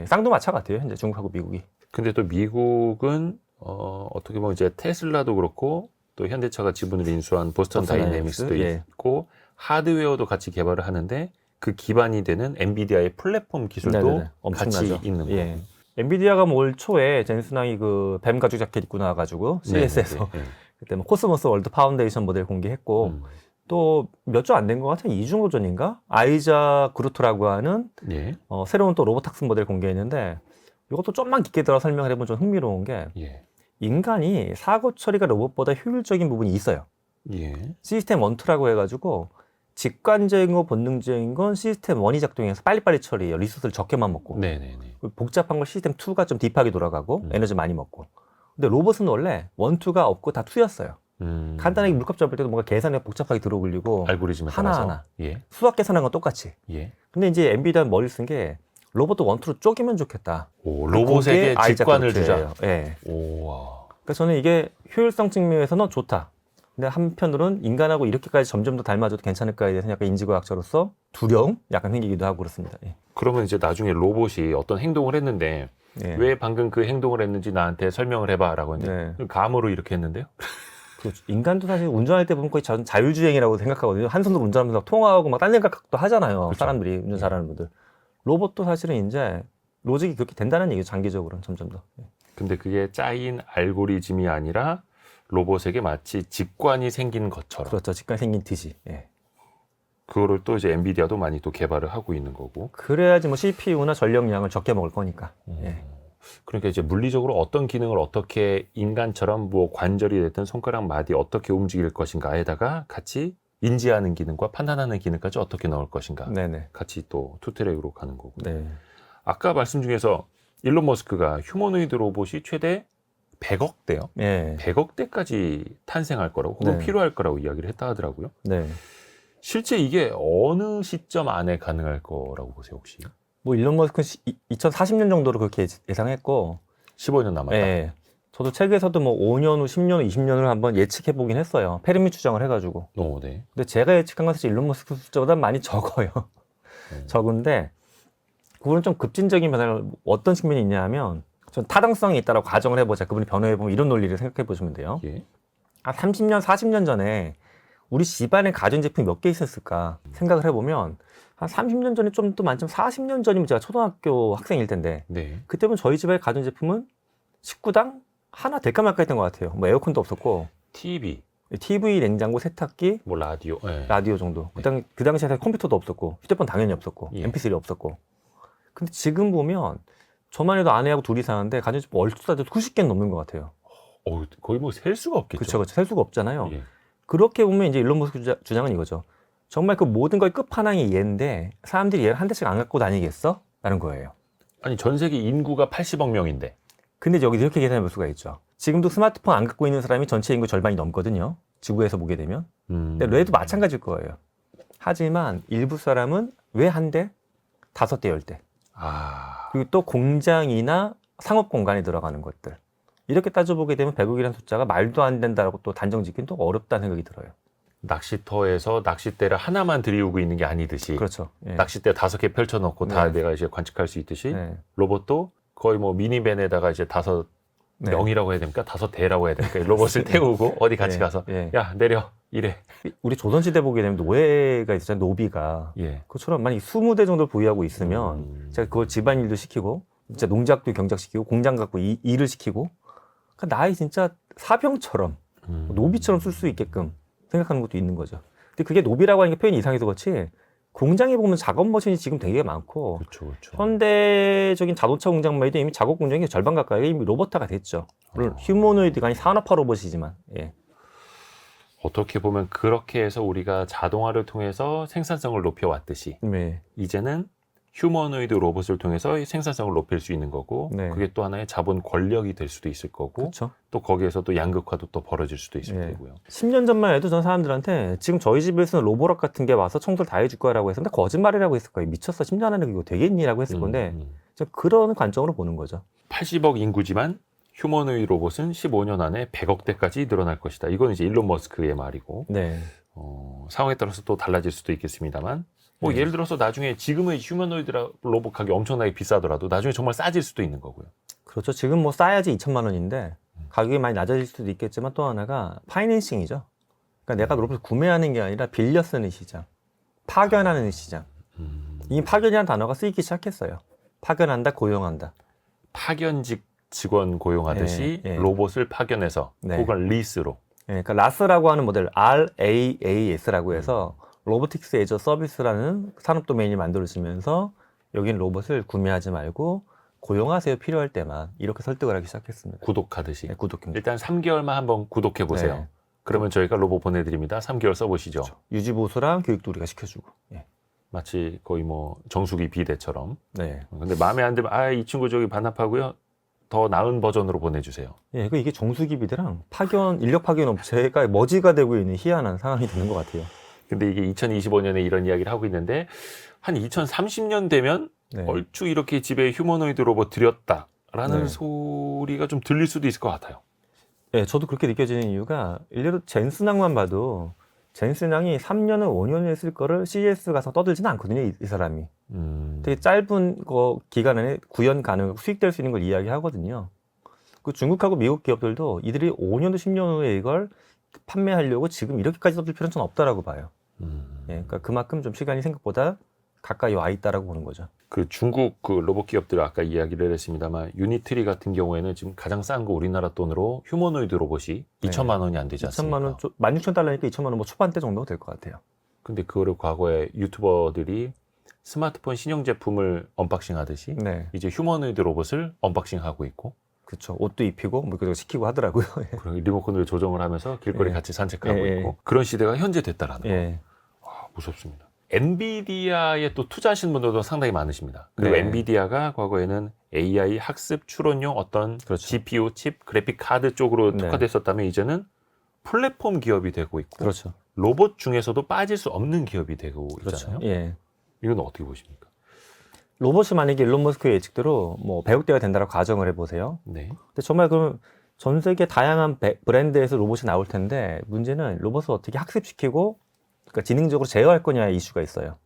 쌍두마차 같아요. 현재 중국하고 미국이. 근데 또 미국은 어떻게 보면 이제 테슬라도 그렇고 또 현대차가 지분을 인수한 보스턴 다이내믹스도 예. 있고 하드웨어도 같이 개발을 하는데 그 기반이 되는 엔비디아의 플랫폼 기술도 네네네. 같이 엄청나죠. 있는 거고. 예. 엔비디아가 뭐 올 초에 젠슨왕이 그 뱀 가죽 자켓 입고 나와가지고 CES에서 네, 네, 그때 뭐 코스모스 월드 파운데이션 모델 공개했고 또 몇 주 안 된 것 같아요. 2주 정도 전인가? 아이자 그루토라고 하는 예. 새로운 또 로봇 학습 모델 공개했는데 이것도 좀만 깊게 들어 설명을 해보면 좀 흥미로운 게 예. 인간이 사고 처리가 로봇보다 효율적인 부분이 있어요. 예. 시스템 1, 2라고 해가지고 직관적인 거 본능적인 건 시스템 1이 작동해서 빨리빨리 처리해요. 리소스를 적게만 먹고. 네네네. 복잡한 걸 시스템 2가 좀 딥하게 돌아가고 에너지 많이 먹고. 근데 로봇은 원래 1, 2가 없고 다 2였어요. 간단하게 물컵 잡을 때도 뭔가 계산이 복잡하게 들어올리고 알고리즘에 하나하나. 따라서. 예. 수학 계산한 건 똑같이. 예. 근데 이제 엔비디아는 머리를 쓴 게 로봇도 1, 2로 쪼개면 좋겠다. 오, 로봇에게 그게 직관을 주자. 아이작 예. 오와. 그러니까 저는 이게 효율성 측면에서는 좋다. 근데 한편으로는 인간하고 이렇게까지 점점 더 닮아져도 괜찮을까에 대해서 약간 인지과학자로서 두려움 약간 생기기도 하고 그렇습니다. 예. 그러면 이제 나중에 로봇이 어떤 행동을 했는데 예. 왜 방금 그 행동을 했는지 나한테 설명을 해봐라고 했는데 네. 감으로 이렇게 했는데요. 그렇죠. 인간도 사실 운전할 때 보면 거의 자율주행이라고 생각하거든요. 한 손으로 운전하면서 통화하고 막 딴 생각도 하잖아요. 그렇죠. 사람들이 운전 잘하는 분들. 로봇도 사실은 이제 로직이 그렇게 된다는 얘기죠. 장기적으로는 점점 더. 예. 근데 그게 짜인 알고리즘이 아니라 로봇에게 마치 직관이 생긴 것처럼. 그렇죠. 직관이 생긴 듯이. 예. 그거를 또 이제 엔비디아도 많이 또 개발을 하고 있는 거고. 그래야지 뭐 CPU나 전력량을 적게 먹을 거니까. 예. 그러니까 이제 물리적으로 어떤 기능을 어떻게 인간처럼 뭐 관절이 됐든 손가락 마디 어떻게 움직일 것인가에다가 같이 인지하는 기능과 판단하는 기능까지 어떻게 넣을 것인가. 네네. 같이 또 투트랙으로 가는 거고. 네. 아까 말씀 중에서 일론 머스크가 휴머노이드 로봇이 최대 100억대요. 예. 100억대까지 탄생할 거라고 혹은 네. 필요할 거라고 이야기를 했다 하더라고요. 네. 실제 이게 어느 시점 안에 가능할 거라고 보세요, 혹시? 뭐 일론 머스크는 2040년 정도로 그렇게 예상했고, 15년 남았다. 예. 저도 책에서도 뭐 5년 후, 10년 후, 20년을 한번 예측해 보긴 했어요. 페르미 추정을 해가지고. 네. 근데 제가 예측한 것은 사실 일론 머스크 숫자보다 많이 적어요. 적은데 그거는 좀 급진적인 변화를 어떤 측면이 있냐 하면 전 타당성이 있다라고 가정을 해보자. 그분이 변호해보면 이런 논리를 생각해 보시면 돼요. 예. 한 30년, 40년 전에 우리 집안에 가전제품이 몇 개 있었을까 생각을 해보면 한 30년 전에 좀 또 많지만 40년 전이면 제가 초등학교 학생일 텐데 네. 그때면 저희 집안의 가전제품은 식구당 하나 될까 말까 했던 것 같아요. 뭐 에어컨도 없었고 TV, TV, 냉장고, 세탁기, 뭐 라디오. 예. 라디오 정도. 그 당시에 컴퓨터도 없었고 휴대폰 당연히 없었고 예. MP3 없었고. 근데 지금 보면 저만 해도 아내하고 둘이 사는데 가전제품 얼추 따져도 수십 개는 넘는 것 같아요. 거의 뭐 셀 수가 없겠죠. 그렇죠. 셀 수가 없잖아요. 예. 그렇게 보면 이제 일론 머스크 주장은 이거죠. 정말 그 모든 걸 끝판왕이 얘인데 사람들이 얘를 한 대씩 안 갖고 다니겠어? 라는 거예요. 아니 전 세계 인구가 80억 명인데. 근데 여기 이렇게 계산해 볼 수가 있죠. 지금도 스마트폰 안 갖고 있는 사람이 전체 인구 절반이 넘거든요. 지구에서 보게 되면. 근데 레도 마찬가지일 거예요. 하지만 일부 사람은 왜 한 대? 5대, 10대. 그리고 또 공장이나 상업 공간에 들어가는 것들. 이렇게 따져보게 되면 100억이라는 숫자가 말도 안 된다라고 또 단정 짓기는 또 어렵다는 생각이 들어요. 낚시터에서 낚싯대를 하나만 들이우고 있는 게 아니듯이. 그렇죠. 예. 낚싯대 5개 펼쳐놓고 다 네. 내가 이제 관측할 수 있듯이 네. 로봇도 거의 뭐 미니밴에다가 이제 5명이라고 해야 됩니까? 5대라고 해야 됩니까? 로봇을 태우고 어디 같이 예. 가서 예. 야 내려 이래. 우리 조선시대 보게 되면 노예가 있었잖아요. 노비가. 예. 그처럼 만약에 20대 정도 보유하고 있으면 제가 그걸 집안일도 시키고 진짜 농작도 경작시키고 공장 갖고 일을 시키고 그러니까 나의 진짜 사병처럼 노비처럼 쓸 수 있게끔 생각하는 것도 있는 거죠. 근데 그게 노비라고 하는 게 표현이 이상해서 그렇지 공장에 보면 작업 머신이 지금 되게 많고 그렇죠. 현대적인 자동차 공장만 해도 이미 작업 공정이 절반 가까이 이미 로봇화가 됐죠. 물론 휴머노이드가 아닌 산업화 로봇이지만 예. 어떻게 보면 그렇게 해서 우리가 자동화를 통해서 생산성을 높여왔듯이 네. 이제는 휴머노이드 로봇을 통해서 생산성을 높일 수 있는 거고 네. 그게 또 하나의 자본 권력이 될 수도 있을 거고 그렇죠. 또 거기에서 또 양극화도 또 벌어질 수도 있을 네. 테고요. 10년 전만 해도 전 사람들한테 지금 저희 집에서는 로보락 같은 게 와서 청소를 다 해줄 거라고 했었는데 거짓말이라고 했을 거예요. 미쳤어. 10년 안에 이거 되겠니라고 했을 건데 그런 관점으로 보는 거죠. 80억 인구지만 휴머노이드 로봇은 15년 안에 100억대까지 늘어날 것이다. 이건 이제 일론 머스크의 말이고 네. 상황에 따라서 또 달라질 수도 있겠습니다만 뭐 예를 들어서 나중에 지금의 휴머노이드 로봇 가격이 엄청나게 비싸더라도 나중에 정말 싸질 수도 있는 거고요. 그렇죠. 지금 뭐 싸야지 2천만 원인데 가격이 많이 낮아질 수도 있겠지만 또 하나가 파이낸싱이죠. 그러니까 내가 로봇을 구매하는 게 아니라 빌려 쓰는 시장, 파견하는 시장. 이 파견이라는 단어가 쓰이기 시작했어요. 파견한다, 고용한다. 파견직 직원 고용하듯이 예, 예. 로봇을 파견해서 네. 혹은 리스로. 예, 그러니까 라스라고 하는 모델 RAAS라고 해서 로보틱스 에저 서비스라는 산업 도메인이 만들어지면서 여기는 로봇을 구매하지 말고 고용하세요. 필요할 때만 이렇게 설득을 하기 시작했습니다. 구독하듯이. 네, 구독입니다. 일단 3개월만 한번 구독해 보세요. 네. 그러면 저희가 로봇 보내드립니다. 3개월 써보시죠. 그렇죠. 유지 보수랑 교육도 우리가 시켜주고. 예. 마치 거의 뭐 정수기 비대처럼. 네. 근데 마음에 안 들면 이 친구 저기 반납하고요. 더 나은 버전으로 보내주세요. 예, 이게 정수기비대랑 인력 파견 업체가 머지가 되고 있는 희한한 상황이 되는 것 같아요. 근데 이게 2025년에 이런 이야기를 하고 있는데 한 2030년 되면 네. 얼추 이렇게 집에 휴머노이드 로봇 들였다라는 네. 소리가 좀 들릴 수도 있을 것 같아요. 예, 저도 그렇게 느껴지는 이유가 일례로 젠슨왕만 봐도 젠슨왕이 3년을 5년을 했을 거를 CES 가서 떠들지는 않거든요. 이 사람이. 되게 짧은 기간 안에 구현 가능하고 수익될 수 있는 걸 이야기하거든요. 그 중국하고 미국 기업들도 이들이 5년, 10년 후에 이걸 판매하려고 지금 이렇게까지 떠들 필요는 전 없다라고 봐요. 예, 그러니까 그만큼 좀 시간이 생각보다 가까이 와 있다라고 보는 거죠. 그 중국 그 로봇 기업들 아까 이야기를 했습니다만 유니트리 같은 경우에는 지금 가장 싼 거 우리나라 돈으로 휴머노이드 로봇이 네. 2천만 원이 안 되지 않습니까? 2천만 원, 16,000달러니까 2천만 원 뭐 초반대 정도 될 것 같아요. 근데 그거를 과거에 유튜버들이 스마트폰 신형 제품을 언박싱 하듯이 네. 이제 휴머노이드 로봇을 언박싱 하고 있고 그렇죠. 옷도 입히고 뭐 그거 시키고 하더라고요. 그리고 리모컨으로 조정을 하면서 길거리 예. 같이 산책하고 예, 있고 그런 시대가 현재 됐다라는 거. 예. 아, 무섭습니다. 엔비디아에 또 투자하시는 분들도 상당히 많으십니다. 그리고 네. 엔비디아가 과거에는 AI 학습 추론용 어떤 그렇죠. GPU 칩, 그래픽 카드 쪽으로 네. 특화됐었다면 이제는 플랫폼 기업이 되고 있고 그렇죠. 로봇 중에서도 빠질 수 없는 기업이 되고 있잖아요. 예. 이건 어떻게 보십니까? 로봇이 만약에 일론 머스크의 예측대로 뭐 100억 대가 된다고 가정을 해보세요. 네. 근데 정말 그럼 전 세계 다양한 브랜드에서 로봇이 나올 텐데 문제는 로봇을 어떻게 학습시키고 그러니까 지능적으로 제어할 거냐의 이슈가 있어요.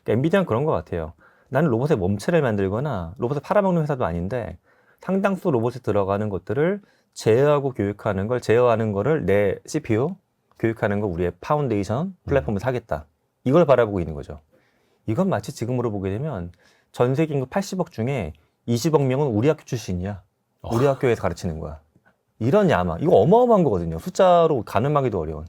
그러니까 엔비디아는 그런 것 같아요. 나는 로봇의 몸체를 만들거나 로봇을 팔아먹는 회사도 아닌데 상당수 로봇에 들어가는 것들을 제어하고 교육하는 걸 제어하는 거를 내 CPU 교육하는 거 우리의 파운데이션 플랫폼을 사겠다. 이걸 바라보고 있는 거죠. 이건 마치 지금으로 보게 되면 전 세계 인구 80억 중에 20억 명은 우리 학교 출신이야. 우리 학교에서 가르치는 거야. 이런 야망. 이거 어마어마한 거거든요. 숫자로 가늠하기도 어려운.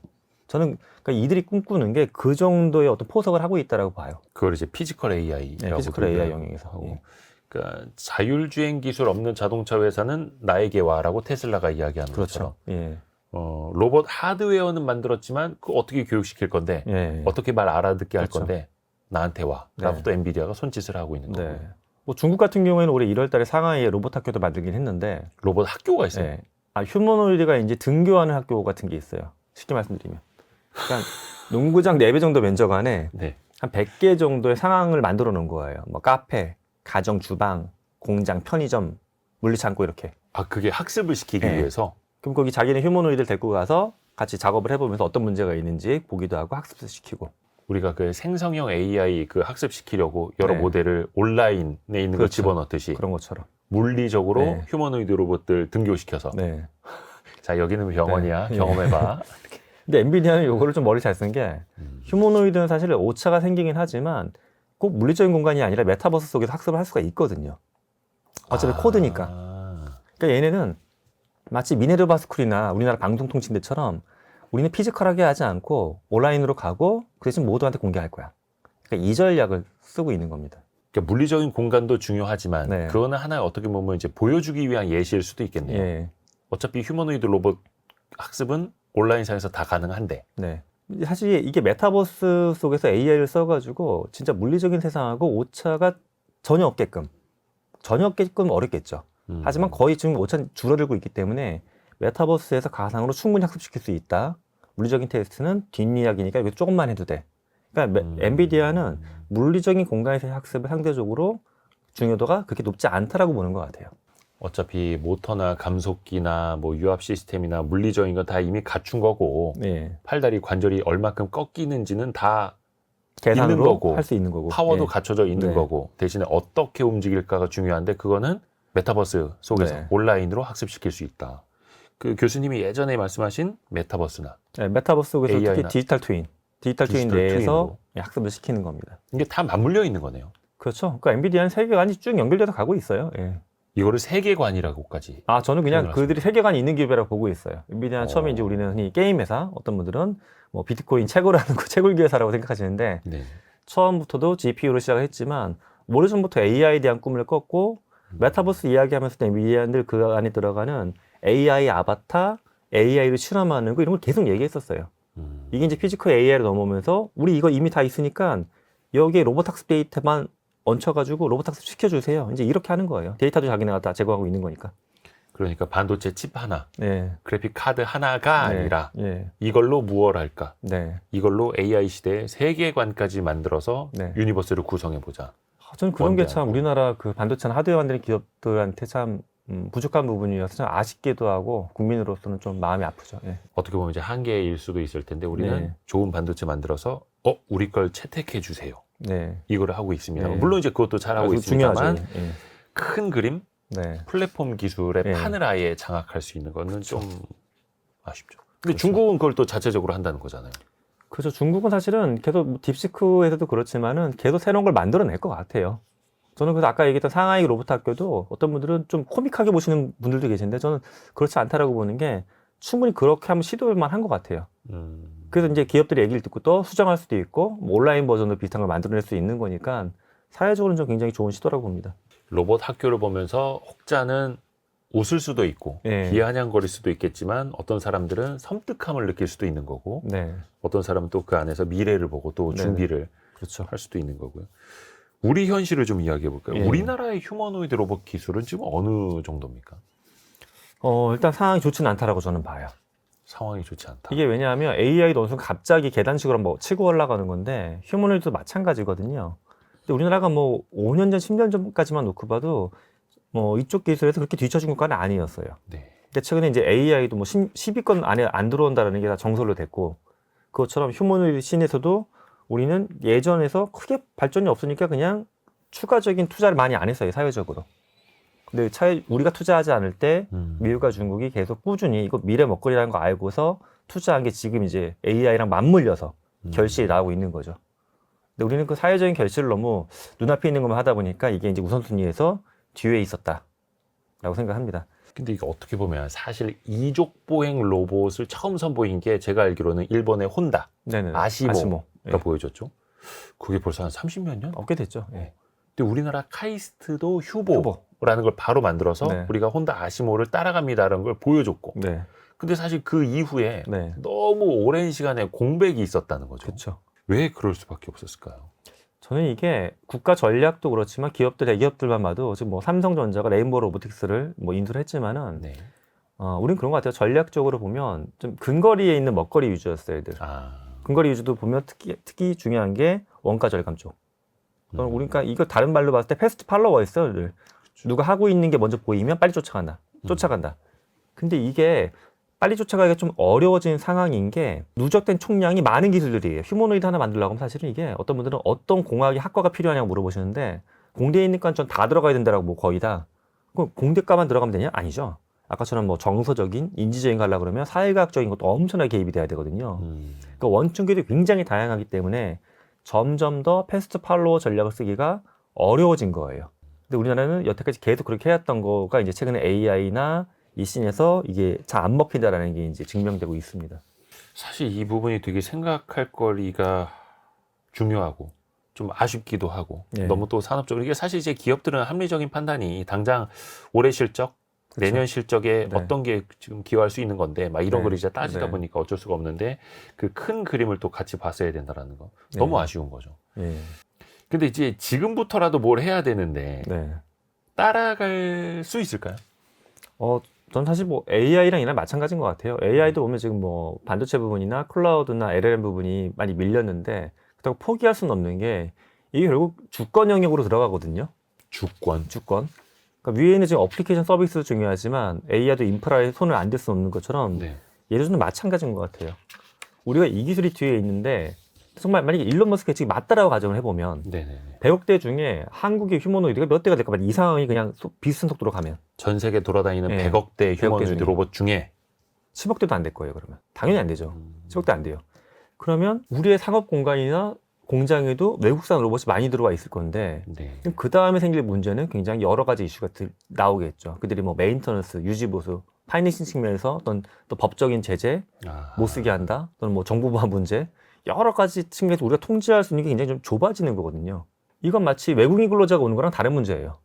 저는 그러니까 이들이 꿈꾸는 게 그 정도의 어떤 포석을 하고 있다라고 봐요. 그걸 이제 피지컬 AI라고 네, 피지컬 AI 영역에서. 하고. 예. 그러니까 자율주행 기술 없는 자동차 회사는 나에게 와라고 테슬라가 이야기하는 것처럼 그렇죠. 예. 로봇 하드웨어는 만들었지만 그 어떻게 교육시킬 건데 예. 어떻게 말 알아듣게 할 그렇죠. 건데 나한테 와. 라고 네. 또 엔비디아가 손짓을 하고 있는 거고. 네. 뭐 중국 같은 경우에는 올해 1월 달에 상하이에 로봇 학교도 만들긴 했는데 로봇 학교가 있어요. 예. 휴머노이드가 이제 등교하는 학교 같은 게 있어요. 쉽게 말씀드리면. 그러니까 농구장 4배 정도 면적 안에 네. 한 100개 정도의 상황을 만들어 놓은 거예요. 뭐 카페, 가정 주방, 공장, 편의점, 물류창고 이렇게. 아, 그게 학습을 시키기 네. 위해서? 그럼 거기 자기네 휴머노이드를 데리고 가서 같이 작업을 해보면서 어떤 문제가 있는지 보기도 하고 학습도 시키고. 우리가 그 생성형 AI 그 학습시키려고 여러 네. 모델을 온라인에 있는 걸 그렇죠. 집어넣듯이 그런 것처럼. 물리적으로 네. 휴머노이드 로봇들 등교시켜서 네. 자, 여기는 병원이야. 네. 경험해봐. 근데 엔비디아는 요거를 좀 머리 잘 쓴 게 휴머노이드는 사실 오차가 생기긴 하지만 꼭 물리적인 공간이 아니라 메타버스 속에서 학습을 할 수가 있거든요. 어차피 코드니까. 그러니까 얘네는 마치 미네르바 스쿨이나 우리나라 방송통신대처럼 우리는 피지컬하게 하지 않고 온라인으로 가고 그 대신 모두한테 공개할 거야. 그러니까 이 전략을 쓰고 있는 겁니다. 그러니까 물리적인 공간도 중요하지만 네. 그거는 하나의 어떻게 보면 이제 보여주기 위한 예시일 수도 있겠네요. 예. 어차피 휴머노이드 로봇 학습은 온라인상에서 다 가능한데. 네. 사실 이게 메타버스 속에서 AI를 써가지고 진짜 물리적인 세상하고 오차가 전혀 없게끔 어렵겠죠. 하지만 거의 지금 오차는 줄어들고 있기 때문에 메타버스에서 가상으로 충분히 학습시킬 수 있다. 물리적인 테스트는 뒷이야기니까 이거 조금만 해도 돼. 그러니까 엔비디아는 물리적인 공간에서의 학습을 상대적으로 중요도가 그렇게 높지 않다라고 보는 것 같아요. 어차피 모터나 감속기나 뭐 유압 시스템이나 물리적인 건 다 이미 갖춘 거고 네. 팔다리 관절이 얼마큼 꺾이는지는 다 있는 계산으로 거고 할 수 있는 거고 파워도 예. 갖춰져 있는 네. 거고 대신에 어떻게 움직일까가 중요한데 그거는 메타버스 속에서 네. 온라인으로 학습시킬 수 있다. 그 교수님이 예전에 말씀하신 메타버스나 네, 메타버스 속에서 AI나 특히 디지털 트윈 디지털 내에서 트윈으로. 학습을 시키는 겁니다. 이게 다 맞물려 있는 거네요. 그렇죠. 그러니까 엔비디아는 세계관이 쭉 연결돼서 가고 있어요. 예. 이거를 세계관이라고까지. 아, 저는 그냥 표현을 그들이 세계관이 있는 기업이라고 보고 있어요. 엔비디아는 처음에 이제 우리는 흔히 게임 회사, 어떤 분들은 뭐 비트코인 채굴하는 거 채굴기 회사라고 생각하시는데 네. 처음부터도 GPU로 시작을 했지만 오래전부터 AI에 대한 꿈을 꿨고 메타버스 이야기하면서도 엔비디아는 늘 그 안에 들어가는 AI 아바타, AI를 실험하는 거 이런 걸 계속 얘기했었어요. 이게 이제 피지컬 AI로 넘어오면서 우리 이거 이미 다 있으니까 여기에 로봇 학습 데이터만 얹혀가지고 로봇 학습 시켜주세요. 이제 이렇게 하는 거예요. 데이터도 자기네가 다 제공하고 있는 거니까. 그러니까 반도체 칩 하나, 네. 그래픽 카드 하나가 네. 아니라 네. 이걸로 무엇 할까? 네. 이걸로 AI 시대의 세계관까지 만들어서 네. 유니버스를 구성해 보자. 저는 그런 게 원대하고. 참 우리나라 그 반도체나 하드웨어 만드는 기업들한테 참 부족한 부분이어서 참 아쉽기도 하고 국민으로서는 좀 마음이 아프죠. 예. 어떻게 보면 이제 한계일 수도 있을 텐데 우리는 네. 좋은 반도체 만들어서 우리 걸 채택해 주세요. 네. 이거를 하고 있습니다. 네. 물론 이제 그것도 잘하고 아주 있습니다만 중요하죠. 예. 큰 그림, 네. 플랫폼 기술의 네. 판을 아예 장악할 수 있는 거는 좀 아쉽죠. 근데 그렇죠. 중국은 그걸 또 자체적으로 한다는 거잖아요. 그렇죠. 중국은 사실은 계속 딥시크에서도 그렇지만은 계속 새로운 걸 만들어낼 것 같아요. 저는 그래서 아까 얘기했던 상하이 로봇 학교도 어떤 분들은 좀 코믹하게 보시는 분들도 계신데 저는 그렇지 않다라고 보는 게 충분히 그렇게 하면 시도할 만한 것 같아요. 그래서 이제 기업들이 얘기를 듣고 또 수정할 수도 있고 뭐 온라인 버전으로 비슷한 걸 만들어낼 수 있는 거니까 사회적으로는 좀 굉장히 좋은 시도라고 봅니다. 로봇 학교를 보면서 혹자는 웃을 수도 있고 네. 비아냥거릴 수도 있겠지만 어떤 사람들은 섬뜩함을 느낄 수도 있는 거고 네. 어떤 사람은 또 그 안에서 미래를 보고 또 네네. 준비를 그렇죠. 할 수도 있는 거고요. 우리 현실을 좀 이야기해 볼까요? 예. 우리나라의 휴머노이드 로봇 기술은 지금 어느 정도입니까? 일단 상황이 좋지는 않다라고 저는 봐요. 상황이 좋지 않다. 이게 왜냐하면 AI도 어느 순간 갑자기 계단식으로 뭐 치고 올라가는 건데 휴머노이드도 마찬가지거든요. 근데 우리나라가 뭐 5년 전, 10년 전까지만 놓고 봐도 뭐 이쪽 기술에서 그렇게 뒤처진 국가는 아니었어요. 네. 근데 최근에 이제 AI도 뭐 10위권 안에 안 들어온다는 게 다 정설로 됐고 그것처럼 휴머노이드 씬에서도 우리는 예전에서 크게 발전이 없으니까 그냥 추가적인 투자를 많이 안 했어요, 사회적으로. 근데 우리가 투자하지 않을 때 미국과 중국이 계속 꾸준히 이거 미래 먹거리라는 거 알고서 투자한 게 지금 이제 AI랑 맞물려서 결실이 나오고 있는 거죠. 근데 우리는 그 사회적인 결실을 너무 눈앞에 있는 것만 하다 보니까 이게 이제 우선순위에서 뒤에 있었다라고 생각합니다. 근데 이게 어떻게 보면 사실 이족 보행 로봇을 처음 선보인 게 제가 알기로는 일본의 혼다, 네네. 아시모가 예. 보여줬죠. 그게 벌써 한 30몇 년? 꽤 됐죠. 예. 근데 우리나라 카이스트도 휴보라는 걸 바로 만들어서 네. 우리가 혼다 아시모를 따라갑니다라는 걸 보여줬고. 네. 근데 사실 그 이후에 네. 너무 오랜 시간에 공백이 있었다는 거죠. 그렇죠. 왜 그럴 수밖에 없었을까요? 저는 이게 국가 전략도 그렇지만 대기업들만 봐도 지금 뭐 삼성전자가 레인보우 로보틱스를 뭐 인수를 했지만은 네. 우린 그런 것 같아요. 전략적으로 보면 좀 근거리에 있는 먹거리 위주였어요, 애들. 근거리 위주도 보면 특히 중요한 게 원가 절감 쪽. 우리가 이거 다른 말로 봤을 때 패스트 팔로워였어요, 늘. 누가 하고 있는 게 먼저 보이면 빨리 쫓아간다. 근데 이게 빨리 쫓아가기가 좀 어려워진 상황인 게 누적된 총량이 많은 기술들이에요. 휴머노이드 하나 만들려고 하면 사실은 이게 어떤 분들은 어떤 공학이 학과가 필요하냐고 물어보시는데 공대에 있는 건 전 다 들어가야 된다라고 뭐 거의 다. 그럼 공대과만 들어가면 되냐? 아니죠. 아까처럼 뭐 정서적인, 인지적인 거 하려고 그러면 사회과학적인 것도 엄청나게 개입이 돼야 되거든요. 그러니까 원충기도 굉장히 다양하기 때문에 점점 더 패스트 팔로워 전략을 쓰기가 어려워진 거예요. 근데 우리나라는 여태까지 계속 그렇게 해왔던 거가 이제 최근에 AI나 이 씬에서 이게 잘 안 먹힌다라는 게 이제 증명되고 있습니다. 사실 이 부분이 되게 생각할 거리가 중요하고 좀 아쉽기도 하고 네. 너무 또 산업적으로 이게 사실 이제 기업들은 합리적인 판단이 당장 올해 실적, 그쵸. 내년 실적에 네. 어떤 게 지금 기여할 수 있는 건데 막 이런 네. 걸 이제 따지다 네. 보니까 어쩔 수가 없는데 그 큰 그림을 또 같이 봤어야 된다라는 거 네. 너무 아쉬운 거죠. 예. 근데 이제 지금부터라도 뭘 해야 되는데 네. 따라갈 수 있을까요? 전 사실 뭐 AI랑 이랑 마찬가지인 것 같아요. AI도 보면 지금 뭐 반도체 부분이나 클라우드나 LLM 부분이 많이 밀렸는데 그렇다고 포기할 수는 없는 게 이게 결국 주권 영역으로 들어가거든요. 주권. 그러니까 위에는 지금 어플리케이션 서비스도 중요하지만 AI도 인프라에 손을 안 댈 수 없는 것처럼 네. 얘들은 마찬가지인 것 같아요. 우리가 이 기술이 뒤에 있는데 정말 만약에 일론 머스크가 지금 맞다라고 가정을 해보면 네네. 100억 대 중에 한국의 휴머노이드가 몇 대가 될까 봐 이 상황이 그냥 비슷한 속도로 가면 전 세계 돌아다니는 네. 100억대 100억 대 휴머노이드 중에. 로봇 중에 10억 대도 안 될 거예요. 그러면 당연히 안 되죠. 10억 대 안 돼요. 그러면 우리의 상업 공간이나 공장에도 외국산 로봇이 많이 들어와 있을 건데 네. 그 다음에 생길 문제는 굉장히 여러 가지 이슈가 나오겠죠. 그들이 뭐 메인터넌스, 유지보수, 파이낸싱 측면에서 어떤 또 법적인 제재 못 쓰게 한다, 또는 뭐 정부 보안 문제, 여러 가지 측면에서 우리가 통제할 수 있는 게 굉장히 좀 좁아지는 거거든요. 이건 마치 외국인 근로자가 오는 거랑 다른 문제예요.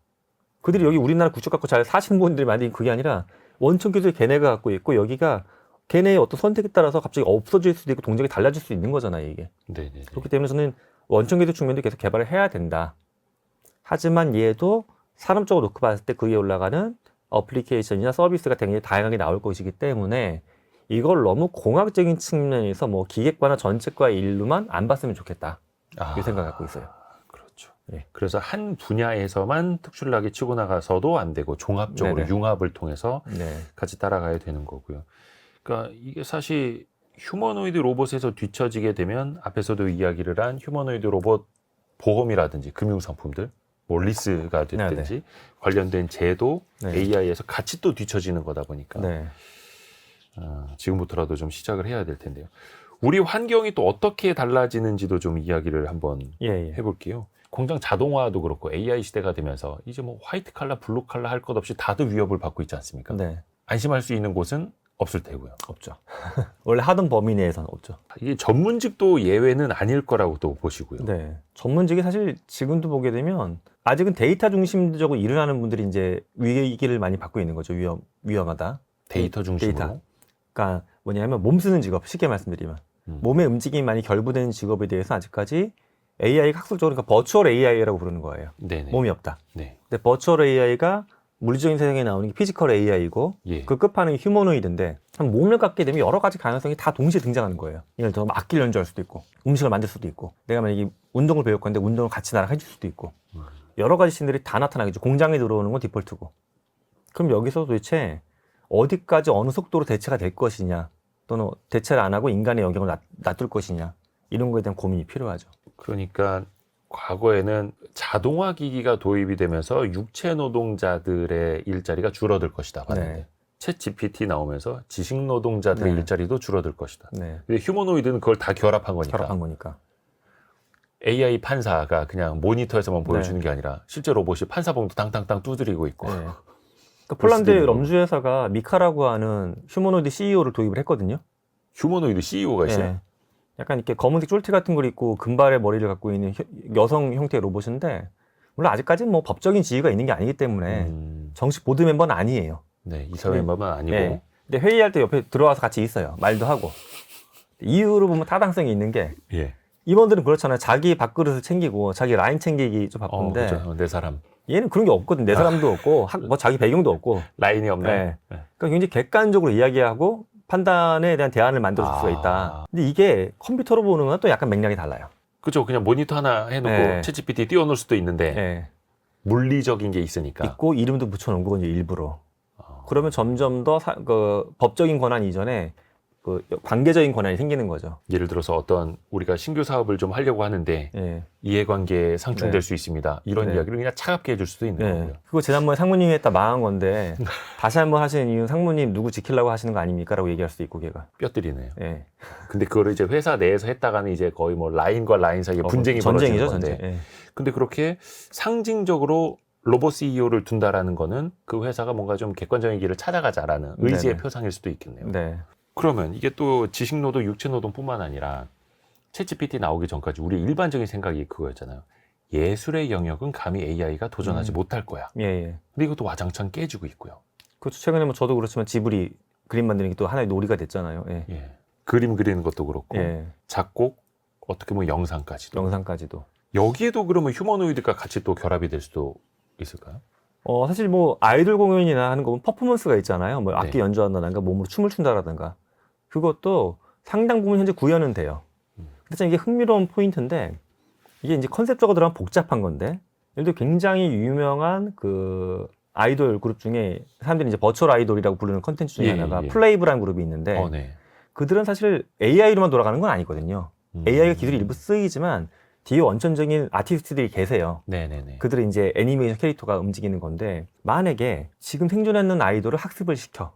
그들이 여기 우리나라 국적 갖고 잘 사시는 분들이 만든 그게 아니라 원천 기술 걔네가 갖고 있고 여기가 걔네의 어떤 선택에 따라서 갑자기 없어질 수도 있고 동작이 달라질 수 있는 거잖아요, 이게. 네네. 그렇기 때문에 저는 원천 기술 측면도 계속 개발을 해야 된다. 하지만 얘도 산업적으로 놓고 봤을 때 그 위에 올라가는 어플리케이션이나 서비스가 굉장히 다양하게 나올 것이기 때문에 이걸 너무 공학적인 측면에서 뭐 기계과나 전체과 일로만 안 봤으면 좋겠다. 이 생각 갖고 있어요. 그렇죠. 네. 그래서 한 분야에서만 특출나게 치고 나가서도 안 되고 종합적으로 네네. 융합을 통해서 네. 같이 따라가야 되는 거고요. 그러니까 이게 사실 휴머노이드 로봇에서 뒤처지게 되면 앞에서도 이야기를 한 휴머노이드 로봇 보험이라든지 금융상품들, 뭐 리스가 됐든지 네네. 관련된 제도, 네. AI에서 같이 또 뒤처지는 거다 보니까 네. 지금부터라도 좀 시작을 해야 될 텐데요. 우리 환경이 또 어떻게 달라지는지도 좀 이야기를 한번 예. 해볼게요. 공장 자동화도 그렇고 AI 시대가 되면서 이제 뭐 화이트 칼라, 블루 칼라 할 것 없이 다들 위협을 받고 있지 않습니까? 네. 안심할 수 있는 곳은 없을 테고요. 없죠. 원래 하던 범위 내에서는 없죠. 이게 전문직도 예외는 아닐 거라고 또 보시고요. 네. 전문직이 사실 지금도 보게 되면 아직은 데이터 중심적으로 일을 하는 분들이 이제 위기를 많이 받고 있는 거죠. 위험하다. 데이터 중심으로. 데이터. 그러니까 뭐냐면 몸 쓰는 직업, 쉽게 말씀드리면. 몸의 움직임이 많이 결부되는 직업에 대해서 아직까지 AI가 학술적으로 그러니까 버추얼 AI라고 부르는 거예요. 네네. 몸이 없다. 네. 근데 버추얼 AI가 물리적인 세상에 나오는 게 피지컬 AI고 예. 그 끝판은 휴머노이드인데 몸을 갖게 되면 여러 가지 가능성이 다 동시에 등장하는 거예요. 예를 들어 악기를 연주할 수도 있고 음식을 만들 수도 있고 내가 만약에 운동을 배울 건데 운동을 같이 나랑 해줄 수도 있고 여러 가지 신들이 다 나타나겠죠. 공장에 들어오는 건 디폴트고. 그럼 여기서 도대체 어디까지 어느 속도로 대체가 될 것이냐 또는 대체를 안 하고 인간의 영역을 놔둘 것이냐 이런 거에 대한 고민이 필요하죠. 그러니까 과거에는 자동화 기기가 도입이 되면서 육체 노동자들의 일자리가 줄어들 것이다 봤는데 네. 챗 GPT 나오면서 지식 노동자들의 네. 일자리도 줄어들 것이다. 네. 근데 휴머노이드는 그걸 다 결합한 거니까. 결합한 거니까. AI 판사가 그냥 모니터에서만 보여주는 네. 게 아니라 실제 로봇이 판사봉도 땅땅땅 두드리고 있고. 네. 그러니까 폴란드의 럼주 회사가 미카라고 하는 휴머노이드 CEO를 도입을 했거든요. 휴머노이드 CEO가 있어요. 네. 약간 이렇게 검은색 쫄티 같은 걸 입고 금발의 머리를 갖고 있는 여성 형태의 로봇인데 물론 아직까지는 뭐 법적인 지위가 있는 게 아니기 때문에 정식 보드 멤버는 아니에요. 네, 이사 멤버는 아니고. 네. 근데 회의할 때 옆에 들어와서 같이 있어요. 말도 하고. 이유로 보면 타당성이 있는 게 예. 임원들은 그렇잖아요. 자기 밥그릇을 챙기고 자기 라인 챙기기 좀 바쁜데 그렇죠. 내 사람. 얘는 그런 게 없거든. 내 사람도 없고 뭐 자기 배경도 없고. 라인이 없네. 네. 네. 그러니까 굉장히 객관적으로 이야기하고 판단에 대한 대안을 만들어 줄 수가 있다. 근데 이게 컴퓨터로 보는 건 또 약간 맥락이 달라요. 그렇죠. 그냥 모니터 하나 해놓고 네. 챗 GPT 띄워놓을 수도 있는데 네. 물리적인 게 있으니까. 있고 이름도 붙여놓은 거죠, 일부러. 그러면 점점 더 법적인 권한 이전에 그 관계적인 권한이 생기는 거죠. 예를 들어서 어떤 우리가 신규 사업을 좀 하려고 하는데 예. 이해관계에 상충될 네. 수 있습니다. 이런 네. 이야기를 그냥 차갑게 해줄 수도 있는 네. 거고요. 그거 지난번에 상무님이 했다 망한 건데 다시 한번 하시는 이유는 상무님 누구 지키려고 하시는 거 아닙니까? 라고 얘기할 수도 있고 걔가. 뼈들이네요. 예. 근데 그거를 이제 회사 내에서 했다가는 이제 거의 뭐 라인과 라인 사이에 분쟁이 벌어지는 전쟁이죠, 건데. 전쟁. 예. 근데 그렇게 상징적으로 로봇 CEO를 둔다라는 거는 그 회사가 뭔가 좀 객관적인 길을 찾아가자라는 의지의 네네. 표상일 수도 있겠네요. 네. 그러면 이게 또 지식노동, 육체노동뿐만 아니라 챗GPT 나오기 전까지 우리 일반적인 생각이 그거였잖아요. 예술의 영역은 감히 AI가 도전하지 못할 거야. 예, 예. 근데 이것도 와장창 깨지고 있고요. 그렇죠. 최근에 뭐 저도 그렇지만 지브리 그림 만드는 게 또 하나의 놀이가 됐잖아요. 예. 예. 그림 그리는 것도 그렇고 예. 작곡, 어떻게 보면 영상까지도. 영상까지도. 여기에도 그러면 휴머노이드가 같이 또 결합이 될 수도 있을까요? 사실 뭐 아이돌 공연이나 하는 거 보면 퍼포먼스가 있잖아요. 뭐 악기 네. 연주한다든가 몸으로 춤을 춘다라든가. 그것도 상당 부분 현재 구현은 돼요. 그래서 이게 흥미로운 포인트인데 이게 이제 컨셉적으로 들어가면 복잡한 건데 예를 들어 굉장히 유명한 그 아이돌 그룹 중에 사람들이 이제 버추얼 아이돌이라고 부르는 컨텐츠 중에 예, 하나가 예. 플레이브라는 그룹이 있는데 네. 그들은 사실 AI로만 돌아가는 건 아니거든요. AI가 기술이 일부 쓰이지만 뒤에 원천적인 아티스트들이 계세요. 네네네. 그들은 이제 애니메이션 캐릭터가 움직이는 건데 만약에 지금 생존하는 아이돌을 학습을 시켜.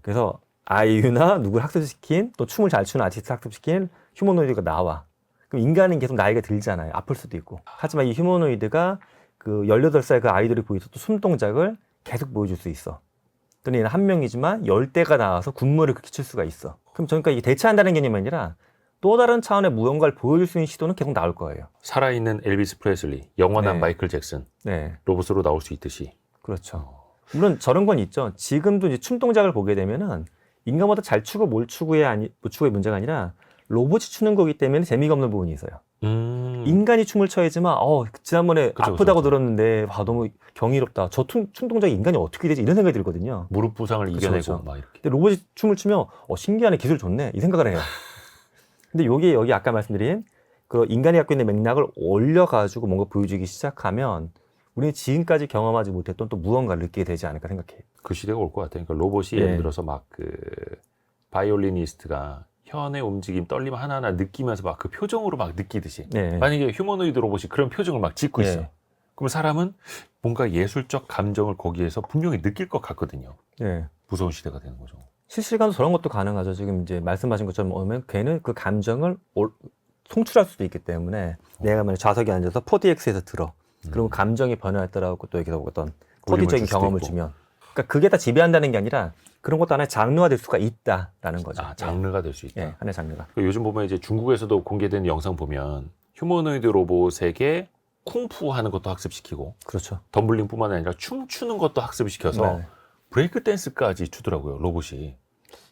그래서 아이유나 누구를 학습시킨 또 춤을 잘 추는 아티스트 학습시킨 휴머노이드가 나와. 그럼 인간은 계속 나이가 들잖아요. 아플 수도 있고. 하지만 이 휴머노이드가 그 18살 그 아이돌이 보여줬던 숨 동작을 계속 보여줄 수 있어. 또는 얘는 한 명이지만 10대가 나와서 군무를 그렇게 칠 수가 있어. 그럼 저니까 이게 대체한다는 개념이 아니라 또 다른 차원의 무언가를 보여줄 수 있는 시도는 계속 나올 거예요. 살아있는 엘비스 프레슬리, 영원한 네. 마이클 잭슨, 네. 로봇으로 나올 수 있듯이. 그렇죠. 물론 저런 건 있죠. 지금도 이제 춤 동작을 보게 되면은 인간보다 잘 추고 못 추고의 문제가 아니라 로봇이 추는 거기 때문에 재미가 없는 부분이 있어요. 인간이 춤을 춰야지만 지난번에 그쵸, 아프다고 그쵸. 들었는데 너무 경이롭다. 저 춤 동작이 인간이 어떻게 되지? 이런 생각이 들거든요. 무릎 부상을 그쵸, 이겨내고 그쵸. 막 이렇게. 근데 로봇이 춤을 추면 신기하네, 기술 좋네 이 생각을 해요. 근데 여기 아까 말씀드린 그 인간이 갖고 있는 맥락을 올려가지고 뭔가 보여주기 시작하면 우리는 지금까지 경험하지 못했던 또 무언가를 느끼게 되지 않을까 생각해요. 그 시대가 올 것 같아요. 그러니까 로봇이 예. 예를 들어서 막 그 바이올리니스트가 현의 움직임, 떨림 하나하나 느끼면서 막 그 표정으로 막 느끼듯이. 네. 만약에 휴머노이드 로봇이 그런 표정을 막 짓고 있어. 네. 그럼 사람은 뭔가 예술적 감정을 거기에서 분명히 느낄 것 같거든요. 네. 무서운 시대가 되는 거죠. 실시간으로 저런 것도 가능하죠. 지금 이제 말씀하신 것처럼 오면 걔는 그 감정을 송출할 수도 있기 때문에 내가 만약 좌석에 앉아서 4DX에서 들어. 그리고 감정이 변화에 따라서 또 여기서 어떤 울림을 코디적인 줄 수도 경험을 있고. 주면. 그러니까 그게 다 지배한다는 게 아니라 그런 것도 하나의 장르화 될 수가 있다라는 거죠. 아, 장르가 될 수 있다. 예, 하나의 장르가. 요즘 보면 이제 중국에서도 공개된 영상 보면 휴머노이드 로봇에게 쿵푸 하는 것도 학습시키고 그렇죠. 덤블링뿐만 아니라 춤추는 것도 학습을 시켜서 네. 브레이크 댄스까지 추더라고요, 로봇이.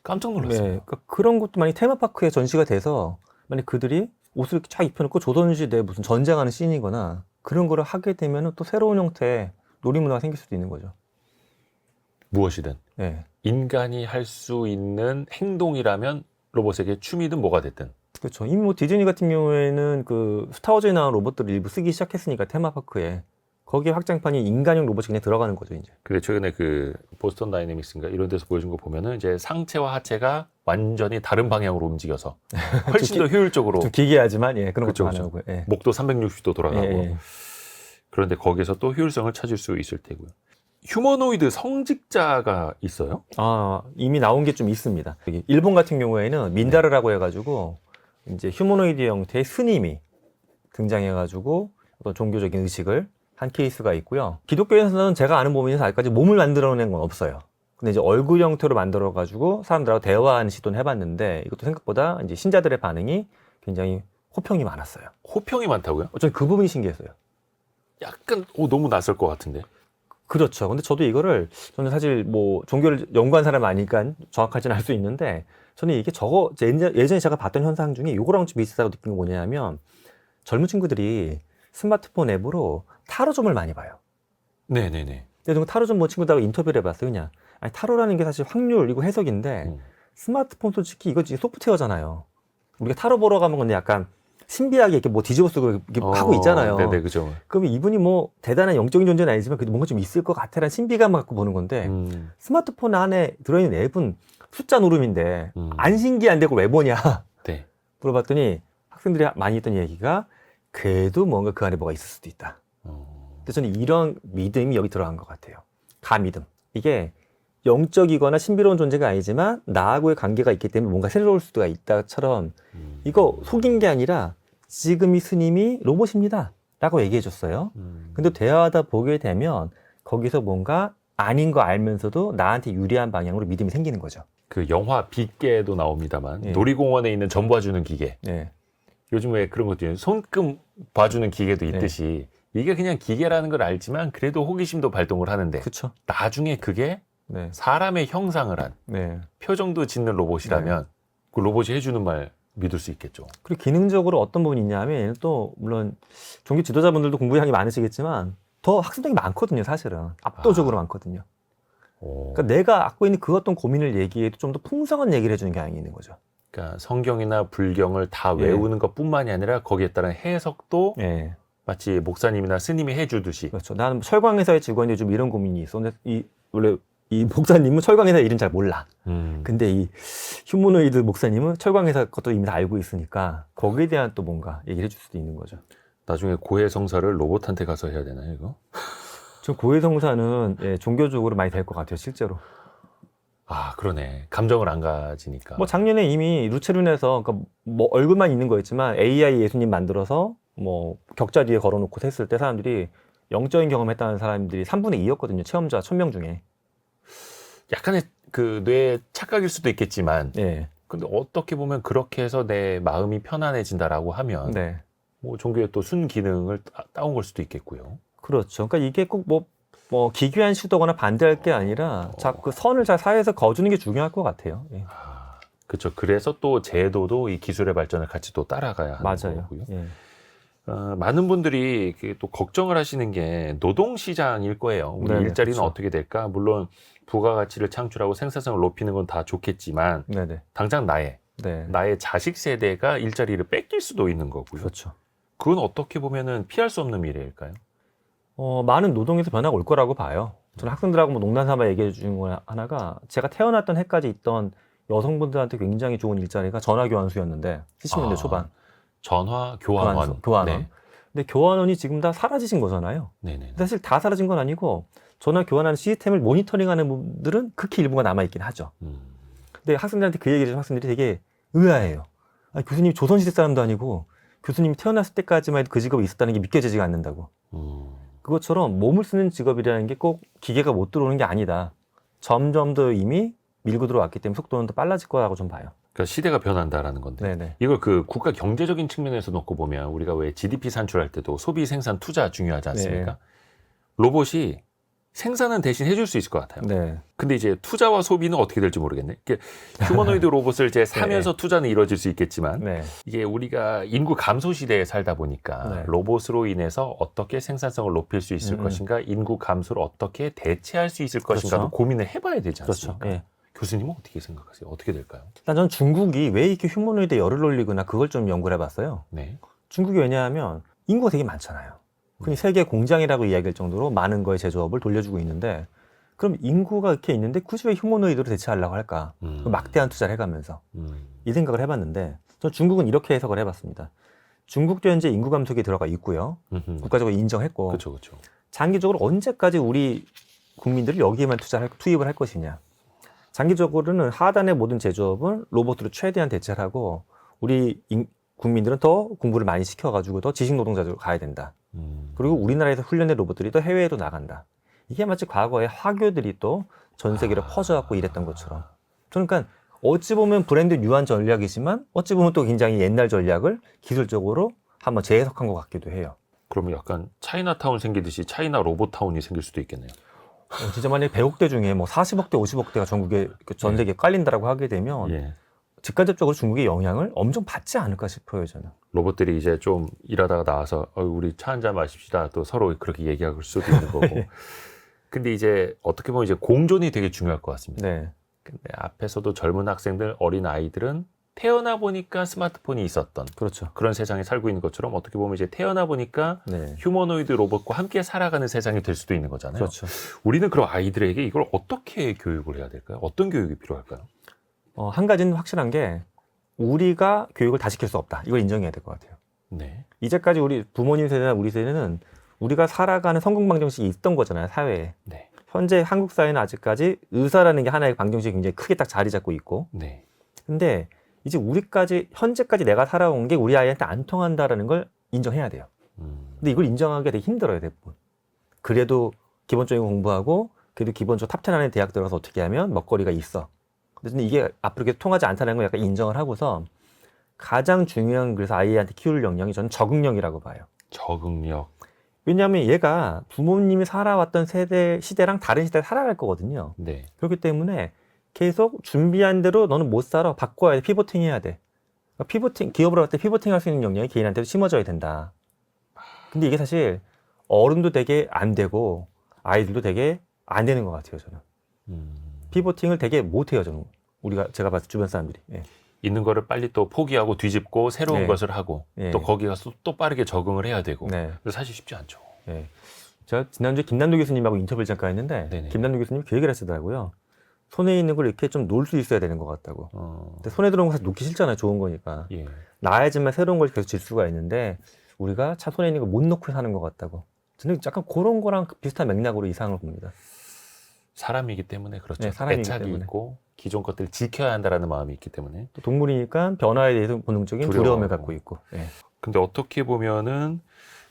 깜짝 놀랐어요. 네, 그러니까 그런 것도 만약 테마파크에 전시가 돼서 만약 그들이 옷을 이렇게 쫙 입혀놓고 조선시대 무슨 전쟁하는 씬이거나 그런 거를 하게 되면 또 새로운 형태의 놀이문화가 생길 수도 있는 거죠. 무엇이든 네. 인간이 할 수 있는 행동이라면 로봇에게 춤이든 뭐가 됐든. 그렇죠. 이미 뭐 디즈니 같은 경우에는 그 스타워즈에 나온 로봇들을 일부 쓰기 시작했으니까 테마파크에 거기에 확장판이 인간형 로봇이 그냥 들어가는 거죠 이제. 근데 최근에 그 보스턴 다이내믹스인가 이런 데서 보여준 거 보면은 이제 상체와 하체가 완전히 다른 방향으로 움직여서 훨씬 더 효율적으로 좀 기괴하지만 예 그런 그쵸, 것도 그쵸. 많아오고. 예. 목도 360도 돌아가고 예, 예. 그런데 거기서 또 효율성을 찾을 수 있을 테고요. 휴머노이드 성직자가 있어요? 아 이미 나온 게 좀 있습니다. 여기 일본 같은 경우에는 민다르라고 해가지고 이제 휴머노이드 형태의 스님이 등장해가지고 어떤 종교적인 의식을 한 케이스가 있고요. 기독교에서는 제가 아는 범위에서 아직까지 몸을 만들어낸 건 없어요. 근데 이제 얼굴 형태로 만들어가지고 사람들하고 대화하는 시도는 해봤는데 이것도 생각보다 이제 신자들의 반응이 굉장히 호평이 많았어요. 호평이 많다고요? 저는 그 부분이 신기했어요. 약간 오, 너무 낯설 것 같은데. 그렇죠. 근데 저도 이거를 저는 사실 뭐 종교를 연구한 사람 아니까 정확하지는 알 수 있는데 저는 이게 저거 예전에 제가 봤던 현상 중에 이거랑 좀 비슷하다고 느낀 게 뭐냐면 젊은 친구들이 스마트폰 앱으로 타로점을 많이 봐요. 네네네. 근데 타로점 뭐 친구들하고 인터뷰를 해봤어요. 그냥 아니, 타로라는 게 사실 확률이고 해석인데 스마트폰 솔직히 이거 소프트웨어잖아요. 우리가 타로 보러 가면 근데 약간 신비하게 이렇게 뭐 뒤집어 쓰고 이렇게 하고 있잖아요. 네네, 그죠. 그러면 이분이 뭐 대단한 영적인 존재는 아니지만 그래도 뭔가 좀 있을 것 같아라는 신비감을 갖고 보는 건데 스마트폰 안에 들어있는 앱은 숫자 누름인데 안 신기한데 그걸 왜 보냐 네. 물어봤더니 학생들이 많이 했던 얘기가 그래도 뭔가 그 안에 뭐가 있을 수도 있다. 근데 저는 이런 믿음이 여기 들어간 것 같아요. 가믿음. 이게 영적이거나 신비로운 존재가 아니지만 나하고의 관계가 있기 때문에 뭔가 새로울 수가 있다처럼 이거 속인 게 아니라 지금 이 스님이 로봇입니다 라고 얘기해 줬어요. 근데 대화하다 보게 되면 거기서 뭔가 아닌 거 알면서도 나한테 유리한 방향으로 믿음이 생기는 거죠. 그 영화 빗개도 나옵니다만 예. 놀이공원에 있는 점 봐주는 기계. 네. 요즘 왜 그런 것도 있는 손금 봐주는 기계도 있듯이 이게 그냥 기계라는 걸 알지만 그래도 호기심도 발동을 하는데 그렇죠. 나중에 그게 네. 사람의 형상을 한 네. 표정도 짓는 로봇이라면 그 로봇이 해주는 말 믿을 수 있겠죠. 그리고 기능적으로 어떤 부분이 있냐면 얘는 또 물론 종교 지도자분들도 공부량이 많으시겠지만 더 학습량이 많거든요. 사실은 압도적으로 많거든요. 그러니까 내가 갖고 있는 그 어떤 고민을 얘기해도 좀 더 풍성한 얘기를 해주는 경향이 있는 거죠. 그러니까 성경이나 불경을 다 예. 외우는 것뿐만이 아니라 거기에 따른 해석도 예. 마치 목사님이나 스님이 해주듯이. 그렇죠. 나는 철광회사의 직원이 좀 이런 고민이 있어. 근데 원래 이 목사님은 철광회사 일은 잘 몰라. 근데 이 휴머노이드 목사님은 철광회사 것도 이미 다 알고 있으니까 거기에 대한 또 뭔가 얘기를 해줄 수도 있는 거죠. 나중에 고해성사를 로봇한테 가서 해야 되나요, 이거? 저 고해성사는 예, 종교적으로 많이 될 것 같아요, 실제로. 아, 그러네. 감정을 안 가지니까. 뭐 작년에 이미 루체룬에서 그러니까 뭐 얼굴만 있는 거였지만 AI 예수님 만들어서 뭐 격자 뒤에 걸어놓고 했을 때 사람들이 영적인 경험했다는 사람들이 3분의 2였거든요. 체험자 1000명 중에. 약간의 그 뇌 착각일 수도 있겠지만 네. 근데 어떻게 보면 그렇게 해서 내 마음이 편안해진다라고 하면 네. 뭐 종교의 또 순기능을 따온 걸 수도 있겠고요. 그렇죠. 그러니까 이게 꼭 뭐 기괴한 시도거나 반대할 게 아니라 자꾸 선을 잘 사회에서 거두는 게 중요할 것 같아요. 예. 아, 그렇죠. 그래서 또 제도도 이 기술의 발전을 같이 또 따라가야 하는 맞아요. 거고요. 예. 많은 분들이 또 걱정을 하시는 게 노동시장일 거예요. 우리 네네, 일자리는 그렇죠. 어떻게 될까? 물론 부가가치를 창출하고 생산성을 높이는 건 다 좋겠지만 네네. 당장 나의 자식 세대가 일자리를 뺏길 수도 있는 거고요. 그렇죠. 그건 어떻게 보면은 피할 수 없는 미래일까요? 많은 노동에서 변화가 올 거라고 봐요. 저는 학생들하고 뭐 농담삼아 얘기해 주는 거 하나가 제가 태어났던 해까지 있던 여성분들한테 굉장히 좋은 일자리가 전화교환수였는데 70년대 초반. 전화 교환원. 교환원. 네. 근데 교환원이 지금 다 사라지신 거잖아요. 네네. 사실 다 사라진 건 아니고 전화 교환하는 시스템을 모니터링하는 분들은 극히 일부가 남아있긴 하죠. 근데 학생들한테 그 얘기를 해준 학생들이 되게 의아해요. 아니, 교수님이 조선시대 사람도 아니고 교수님이 태어났을 때까지만 해도 그 직업이 있었다는 게 믿겨지지가 않는다고. 그것처럼 몸을 쓰는 직업이라는 게 꼭 기계가 못 들어오는 게 아니다. 점점 더 이미 밀고 들어왔기 때문에 속도는 더 빨라질 거라고 좀 봐요. 그러니까 시대가 변한다라는 건데. 네네. 이걸 그 국가 경제적인 측면에서 놓고 보면 우리가 왜 GDP 산출할 때도 소비, 생산, 투자 중요하지 않습니까? 네. 로봇이 생산은 대신 해줄 수 있을 것 같아요. 네. 근데 이제 투자와 소비는 어떻게 될지 모르겠네. 이게 휴머노이드 로봇을 이제 사면서 네. 투자는 이루어질 수 있겠지만 네. 이게 우리가 인구 감소 시대에 살다 보니까 네. 로봇으로 인해서 어떻게 생산성을 높일 수 있을 것인가, 인구 감소를 어떻게 대체할 수 있을 것인가도 그렇죠. 고민을 해봐야 되지 그렇죠. 않습니까? 예. 교수님은 어떻게 생각하세요? 어떻게 될까요? 일단 저는 중국이 왜 이렇게 휴머노이드에 열을 올리거나 그걸 좀 연구를 해봤어요. 네. 중국이 왜냐하면 인구가 되게 많잖아요. 흔히 세계 공장이라고 이야기할 정도로 많은 거의 제조업을 돌려주고 있는데 그럼 인구가 이렇게 있는데 굳이 왜 휴머노이드로 대체하려고 할까? 막대한 투자를 해가면서 이 생각을 해봤는데 전 중국은 이렇게 해석을 해봤습니다. 중국도 현재 인구 감소기에 들어가 있고요. 국가적으로 인정했고 그렇죠, 그렇죠. 장기적으로 언제까지 우리 국민들을 여기에만 투입을 할 것이냐. 장기적으로는 하단의 모든 제조업은 로봇으로 최대한 대체를 하고 우리 국민들은 더 공부를 많이 시켜가지고 더 지식 노동자로 가야 된다. 그리고 우리나라에서 훈련된 로봇들이 또 해외에도 나간다. 이게 마치 과거에 화교들이 또 전 세계로 퍼져갖고 이랬던 것처럼. 저는 그러니까 어찌 보면 브랜드 뉴한 전략이지만 어찌 보면 또 굉장히 옛날 전략을 기술적으로 한번 재해석한 것 같기도 해요. 그러면 약간 차이나타운 생기듯이 차이나 로봇타운이 생길 수도 있겠네요. 진짜 만약에 100억대 중에 뭐 40억대, 50억대가 전국에 전 세계에 깔린다라고 하게 되면 예. 직간접적으로 중국의 영향을 엄청 받지 않을까 싶어요, 저는. 로봇들이 이제 좀 일하다가 나와서 우리 차 한잔 마십시다. 또 서로 그렇게 얘기할 수도 있는 거고. 근데 이제 어떻게 보면 이제 공존이 되게 중요할 것 같습니다. 네. 근데 앞에서도 젊은 학생들, 어린 아이들은 태어나 보니까 스마트폰이 있었던 그렇죠. 그런 세상에 살고 있는 것처럼 어떻게 보면 이제 태어나 보니까 네. 휴머노이드 로봇과 함께 살아가는 세상이 될 수도 있는 거잖아요. 그렇죠. 우리는 그럼 아이들에게 이걸 어떻게 교육을 해야 될까요? 어떤 교육이 필요할까요? 한 가지는 확실한 게 우리가 교육을 다 시킬 수 없다. 이걸 인정해야 될 것 같아요. 네. 이제까지 우리 부모님 세대나 우리 세대는 우리가 살아가는 성공 방정식이 있던 거잖아요, 사회에. 네. 현재 한국 사회는 아직까지 의사라는 게 하나의 방정식이 굉장히 크게 딱 자리 잡고 있고. 네. 근데 이제 현재까지 내가 살아온 게 우리 아이한테 안 통한다라는 걸 인정해야 돼요. 근데 이걸 인정하기가 되게 힘들어요, 대부분. 그래도 기본적인 공부하고, 그래도 기본적으로 탑10 안에 대학 들어가서 어떻게 하면 먹거리가 있어. 근데 이게 앞으로 계속 통하지 않다는 걸 약간 인정을 하고서 가장 중요한 그래서 아이한테 키울 역량이 저는 적응력이라고 봐요. 적응력. 왜냐하면 얘가 부모님이 살아왔던 시대랑 다른 시대를 살아갈 거거든요. 네. 그렇기 때문에 계속 준비한 대로 너는 못 살아. 바꿔야 돼. 피보팅 해야 돼. 기업을 할 때 피보팅 할 수 있는 역량이 개인한테도 심어져야 된다. 근데 이게 사실 어른도 되게 안 되고 아이들도 되게 안 되는 것 같아요, 저는. 피보팅을 되게 못 해요, 저는. 제가 봤을 때 주변 사람들이. 예. 있는 거를 빨리 또 포기하고 뒤집고 새로운 네. 것을 하고 네. 또 거기 가서 또 빠르게 적응을 해야 되고 네. 그래서 사실 쉽지 않죠. 예. 제가 지난주에 김남도 교수님하고 인터뷰를 잠깐 했는데 네네. 김남도 교수님이 그 얘기를 하시더라고요. 손에 있는 걸 이렇게 좀 놓을 수 있어야 되는 것 같다고. 근데 손에 들어온 거 사실 놓기 싫잖아요. 좋은 거니까. 예. 놔야지만 새로운 걸 계속 질 수가 있는데 우리가 참 손에 있는 걸 못 놓고 사는 것 같다고. 저는 약간 그런 거랑 비슷한 맥락으로 이상을 봅니다. 사람이기 때문에 그렇죠. 네, 사람이기 애착이 때문에. 있고 기존 것들을 지켜야 한다라는 마음이 있기 때문에. 또 동물이니까 변화에 대해서 본능적인 두려움을 갖고 있고. 예. 근데 어떻게 보면은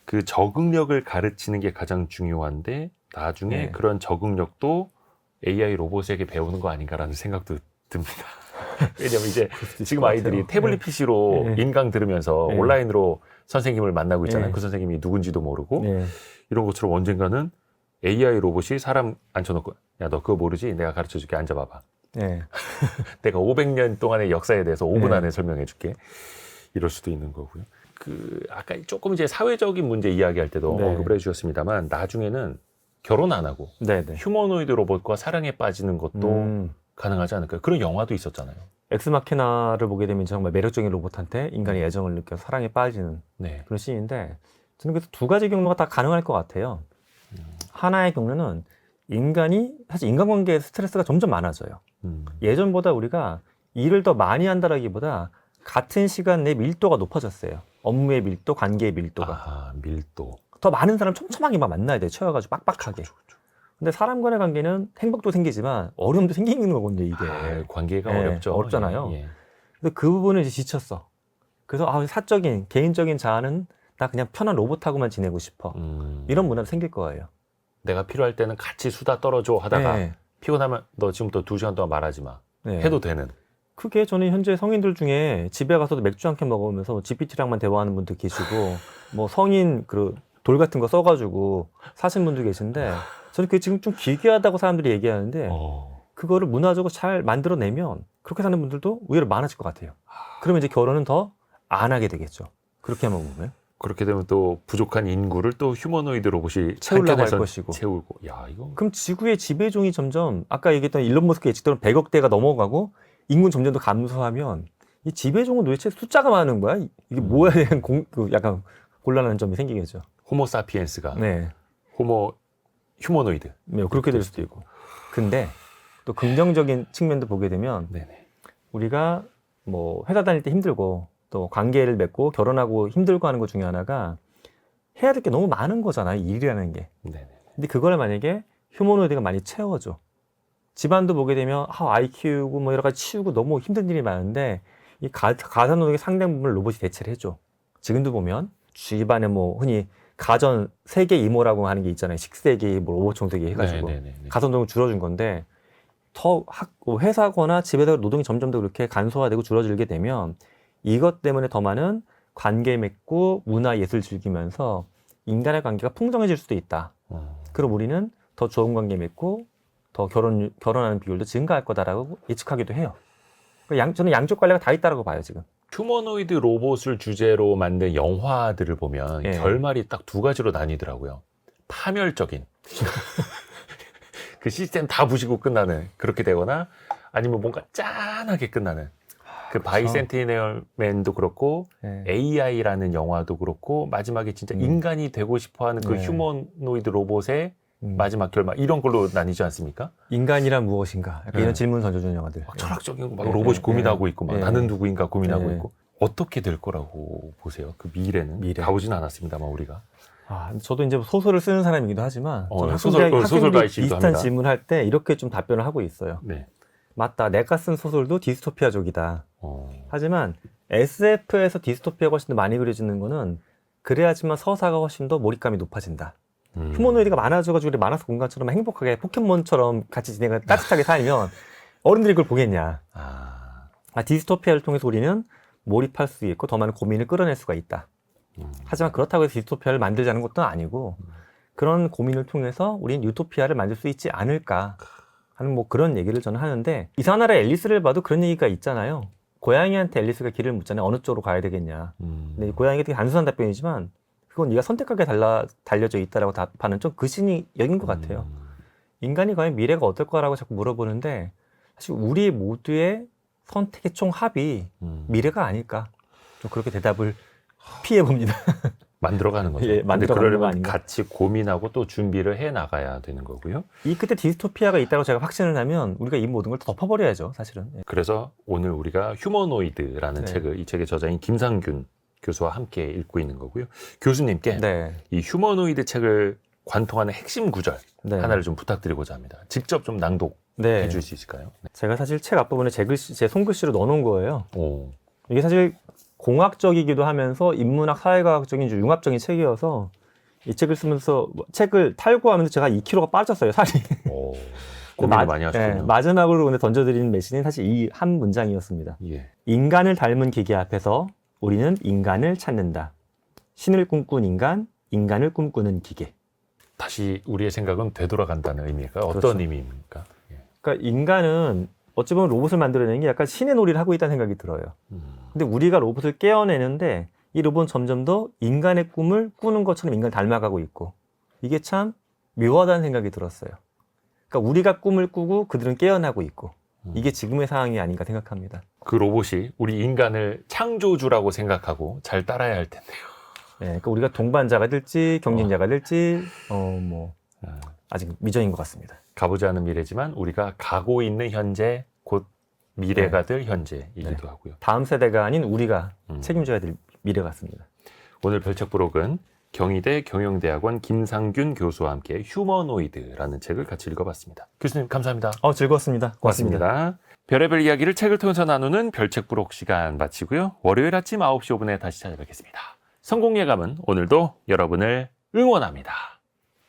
그 적응력을 가르치는 게 가장 중요한데 나중에 네. 그런 적응력도 AI 로봇에게 배우는 거 아닌가라는 생각도 듭니다. 왜냐면 이제 지금 아이들이 태블릿 PC로 네. 인강 들으면서 네. 온라인으로 선생님을 만나고 있잖아요. 네. 그 선생님이 누군지도 모르고 네. 이런 것처럼 언젠가는 AI 로봇이 사람 앉혀놓고 야, 너 그거 모르지? 내가 가르쳐줄게. 앉아봐봐. 네. 내가 500년 동안의 역사에 대해서 5분 네. 안에 설명해줄게. 이럴 수도 있는 거고요. 아까 조금 이제 사회적인 문제 이야기할 때도 네. 언급을 해주셨습니다만 나중에는 결혼 안 하고 네. 네. 휴머노이드 로봇과 사랑에 빠지는 것도 가능하지 않을까요? 그런 영화도 있었잖아요. 엑스마키나를 보게 되면 정말 매력적인 로봇한테 인간의 애정을 느껴서 사랑에 빠지는 네. 그런 씬인데 저는 그래서 두 가지 경로가 다 가능할 것 같아요. 하나의 경로는 인간이 사실 인간관계에 스트레스가 점점 많아져요. 예전보다 우리가 일을 더 많이 한다라기보다 같은 시간 내 밀도가 높아졌어요. 업무의 밀도, 관계의 밀도가. 아, 밀도. 더 많은 사람 촘촘하게 막 만나야 돼요. 채워가지고 빡빡하게. 근데 사람 간의 관계는 행복도 생기지만 어려움도 생기는 거거든요, 이게. 관계가 네, 어렵죠. 어렵잖아요. 예. 그래서 그 부분을 이제 지쳤어. 그래서 사적인, 개인적인 자아는 나 그냥 편한 로봇하고만 지내고 싶어. 이런 문화도 생길 거예요. 내가 필요할 때는 같이 수다 떨어줘 하다가 네. 피곤하면 너 지금부터 2시간 동안 말하지 마. 네. 해도 되는. 그게 저는 현재 성인들 중에 집에 가서도 맥주 한 캔 먹으면서 GPT랑만 대화하는 분도 계시고 뭐 성인 그 돌 같은 거 써가지고 사신 분도 계신데 저는 그게 지금 좀 기괴하다고 사람들이 얘기하는데 그거를 문화적으로 잘 만들어내면 그렇게 사는 분들도 의외로 많아질 것 같아요. 그러면 이제 결혼은 더 안 하게 되겠죠. 그렇게만 보면. 그렇게 되면 또 부족한 인구를 또 휴머노이드 로봇이 채우려고 할 한켠에서 것이고. 채우고. 야, 이거. 그럼 지구의 지배종이 점점 아까 얘기했던 일론 머스크 예측대로 100억 대가 넘어가고 인구는 점점 더 감소하면 이 지배종은 도대체 숫자가 많은 거야? 이게 뭐야? 약간 곤란한 점이 생기겠죠. 호모 사피엔스가 네. 호모 휴머노이드. 네, 그렇게 될 수도 있고. 근데 또 긍정적인 측면도 보게 되면 네네. 우리가 뭐 회사 다닐 때 힘들고 또 관계를 맺고 결혼하고 힘들고 하는 것 중에 하나가 해야 될 게 너무 많은 거잖아요. 일이라는 게. 네네. 근데 그걸 만약에 휴머노이드가 많이 채워줘. 집안도 보게 되면 아이 키우고 뭐 여러 가지 치우고 너무 힘든 일이 많은데 이 가사노동의 상당 부분을 로봇이 대체를 해줘. 지금도 보면 집안에 뭐 흔히 가전 세계 이모라고 하는 게 있잖아요. 식세기, 뭐 로봇 청소기 해가지고 네네네. 가사노동을 줄여준 건데 더 회사거나 집에서 노동이 점점 더 그렇게 간소화되고 줄어들게 되면 이것 때문에 더 많은 관계 맺고 문화 예술 즐기면서 인간의 관계가 풍성해질 수도 있다. 그럼 우리는 더 좋은 관계 맺고 더 결혼하는 비율도 증가할 거다라고 예측하기도 해요. 저는 양쪽 관계가 다 있다라고 봐요, 지금. 휴머노이드 로봇을 주제로 만든 영화들을 보면 예. 결말이 딱 두 가지로 나뉘더라고요. 파멸적인. 그 시스템 다 부시고 끝나는 그렇게 되거나 아니면 뭔가 짠하게 끝나는 그 바이센티넬맨도 그렇고 네. AI라는 영화도 그렇고 마지막에 진짜 인간이 되고 싶어하는 그 네. 휴머노이드 로봇의 마지막 결말 이런 걸로 나뉘지 않습니까? 인간이란 무엇인가? 약간 네. 이런 질문 던져주는 영화들. 막 철학적인 막 네, 로봇이 네, 고민하고 네. 있고 막 네. 나는 누구인가 고민하고 네. 있고 어떻게 될 거라고 보세요? 그 미래는 미래. 가보진 않았습니다만 우리가 저도 이제 소설을 쓰는 사람이기도 하지만 저는 소설가이시기도 학생들이 비슷한 합니다. 질문을 할 때 이렇게 좀 답변을 하고 있어요. 네. 맞다. 내가 쓴 소설도 디스토피아적이다. 하지만 SF에서 디스토피아가 훨씬 더 많이 그려지는 거는 그래야지만 서사가 훨씬 더 몰입감이 높아진다. 휴머노이드가 많아져가지고 우리 만화속 공간처럼 행복하게 포켓몬처럼 같이 지내가 따뜻하게 살면 어른들이 그걸 보겠냐. 디스토피아를 통해서 우리는 몰입할 수 있고 더 많은 고민을 끌어낼 수가 있다. 하지만 그렇다고 해서 디스토피아를 만들자는 것도 아니고 그런 고민을 통해서 우리는 유토피아를 만들 수 있지 않을까 하는 뭐 그런 얘기를 저는 하는데 이상한 나라의 앨리스를 봐도 그런 얘기가 있잖아요. 고양이한테 앨리스가 길을 묻잖아요. 어느 쪽으로 가야 되겠냐. 근데 고양이가 되게 단순한 답변이지만 그건 네가 선택하게 달려져 있다라고 답하는 좀 그 신이 여긴 것 같아요. 인간이 과연 미래가 어떨 거라고 자꾸 물어보는데 사실 우리 모두의 선택의 총합이 미래가 아닐까. 좀 그렇게 대답을 피해 봅니다. 만들어가는 거죠. 예, 근데 만들어가는 거 그러려면 아닌가? 같이 고민하고 또 준비를 해 나가야 되는 거고요. 이 끝에 디스토피아가 있다고 제가 확신을 하면 우리가 이 모든 걸 덮어버려야죠, 사실은. 예. 그래서 오늘 우리가 휴머노이드라는 네. 책을 이 책의 저자인 김상균 교수와 함께 읽고 있는 거고요. 교수님께 네. 이 휴머노이드 책을 관통하는 핵심 구절 네. 하나를 좀 부탁드리고자 합니다. 직접 좀 낭독해 네. 줄 수 있을까요? 제가 사실 책 앞부분에 제 손글씨로 넣어놓은 거예요. 오. 이게 사실 공학적이기도 하면서 인문학, 사회과학적인 융합적인 책이어서 이 책을 쓰면서 책을 탈고하면서 제가 2kg가 빠졌어요, 살이. 오. 고민을 많이 하셨군요. 네, 마지막으로 오늘 던져드리는 메시지는 사실 이 한 문장이었습니다. 예. 인간을 닮은 기계 앞에서 우리는 인간을 찾는다. 신을 꿈꾼 인간, 인간을 꿈꾸는 기계. 다시 우리의 생각은 되돌아간다는 의미일까요? 어떤 그렇죠. 의미입니까? 예. 그러니까 인간은 어찌 보면 로봇을 만들어내는 게 약간 신의 놀이를 하고 있다는 생각이 들어요. 근데 우리가 로봇을 깨어내는데 이 로봇은 점점 더 인간의 꿈을 꾸는 것처럼 인간을 닮아가고 있고 이게 참 묘하다는 생각이 들었어요. 그러니까 우리가 꿈을 꾸고 그들은 깨어나고 있고 이게 지금의 상황이 아닌가 생각합니다. 그 로봇이 우리 인간을 창조주라고 생각하고 잘 따라야 할 텐데요. 네, 그러니까 우리가 동반자가 될지 경쟁자가 될지 아직 미정인 것 같습니다. 가보지 않은 미래지만 우리가 가고 있는 현재 곧 미래가 될 현재이기도 하고요. 다음 세대가 아닌 우리가 책임져야 될 미래 같습니다. 오늘 별책부록은 경희대 경영대학원 김상균 교수와 함께 휴머노이드라는 책을 같이 읽어봤습니다. 교수님 감사합니다. 즐거웠습니다. 고맙습니다. 별의별 이야기를 책을 통해서 나누는 별책부록 시간 마치고요. 월요일 아침 9시 5분에 다시 찾아뵙겠습니다. 성공 예감은 오늘도 여러분을 응원합니다.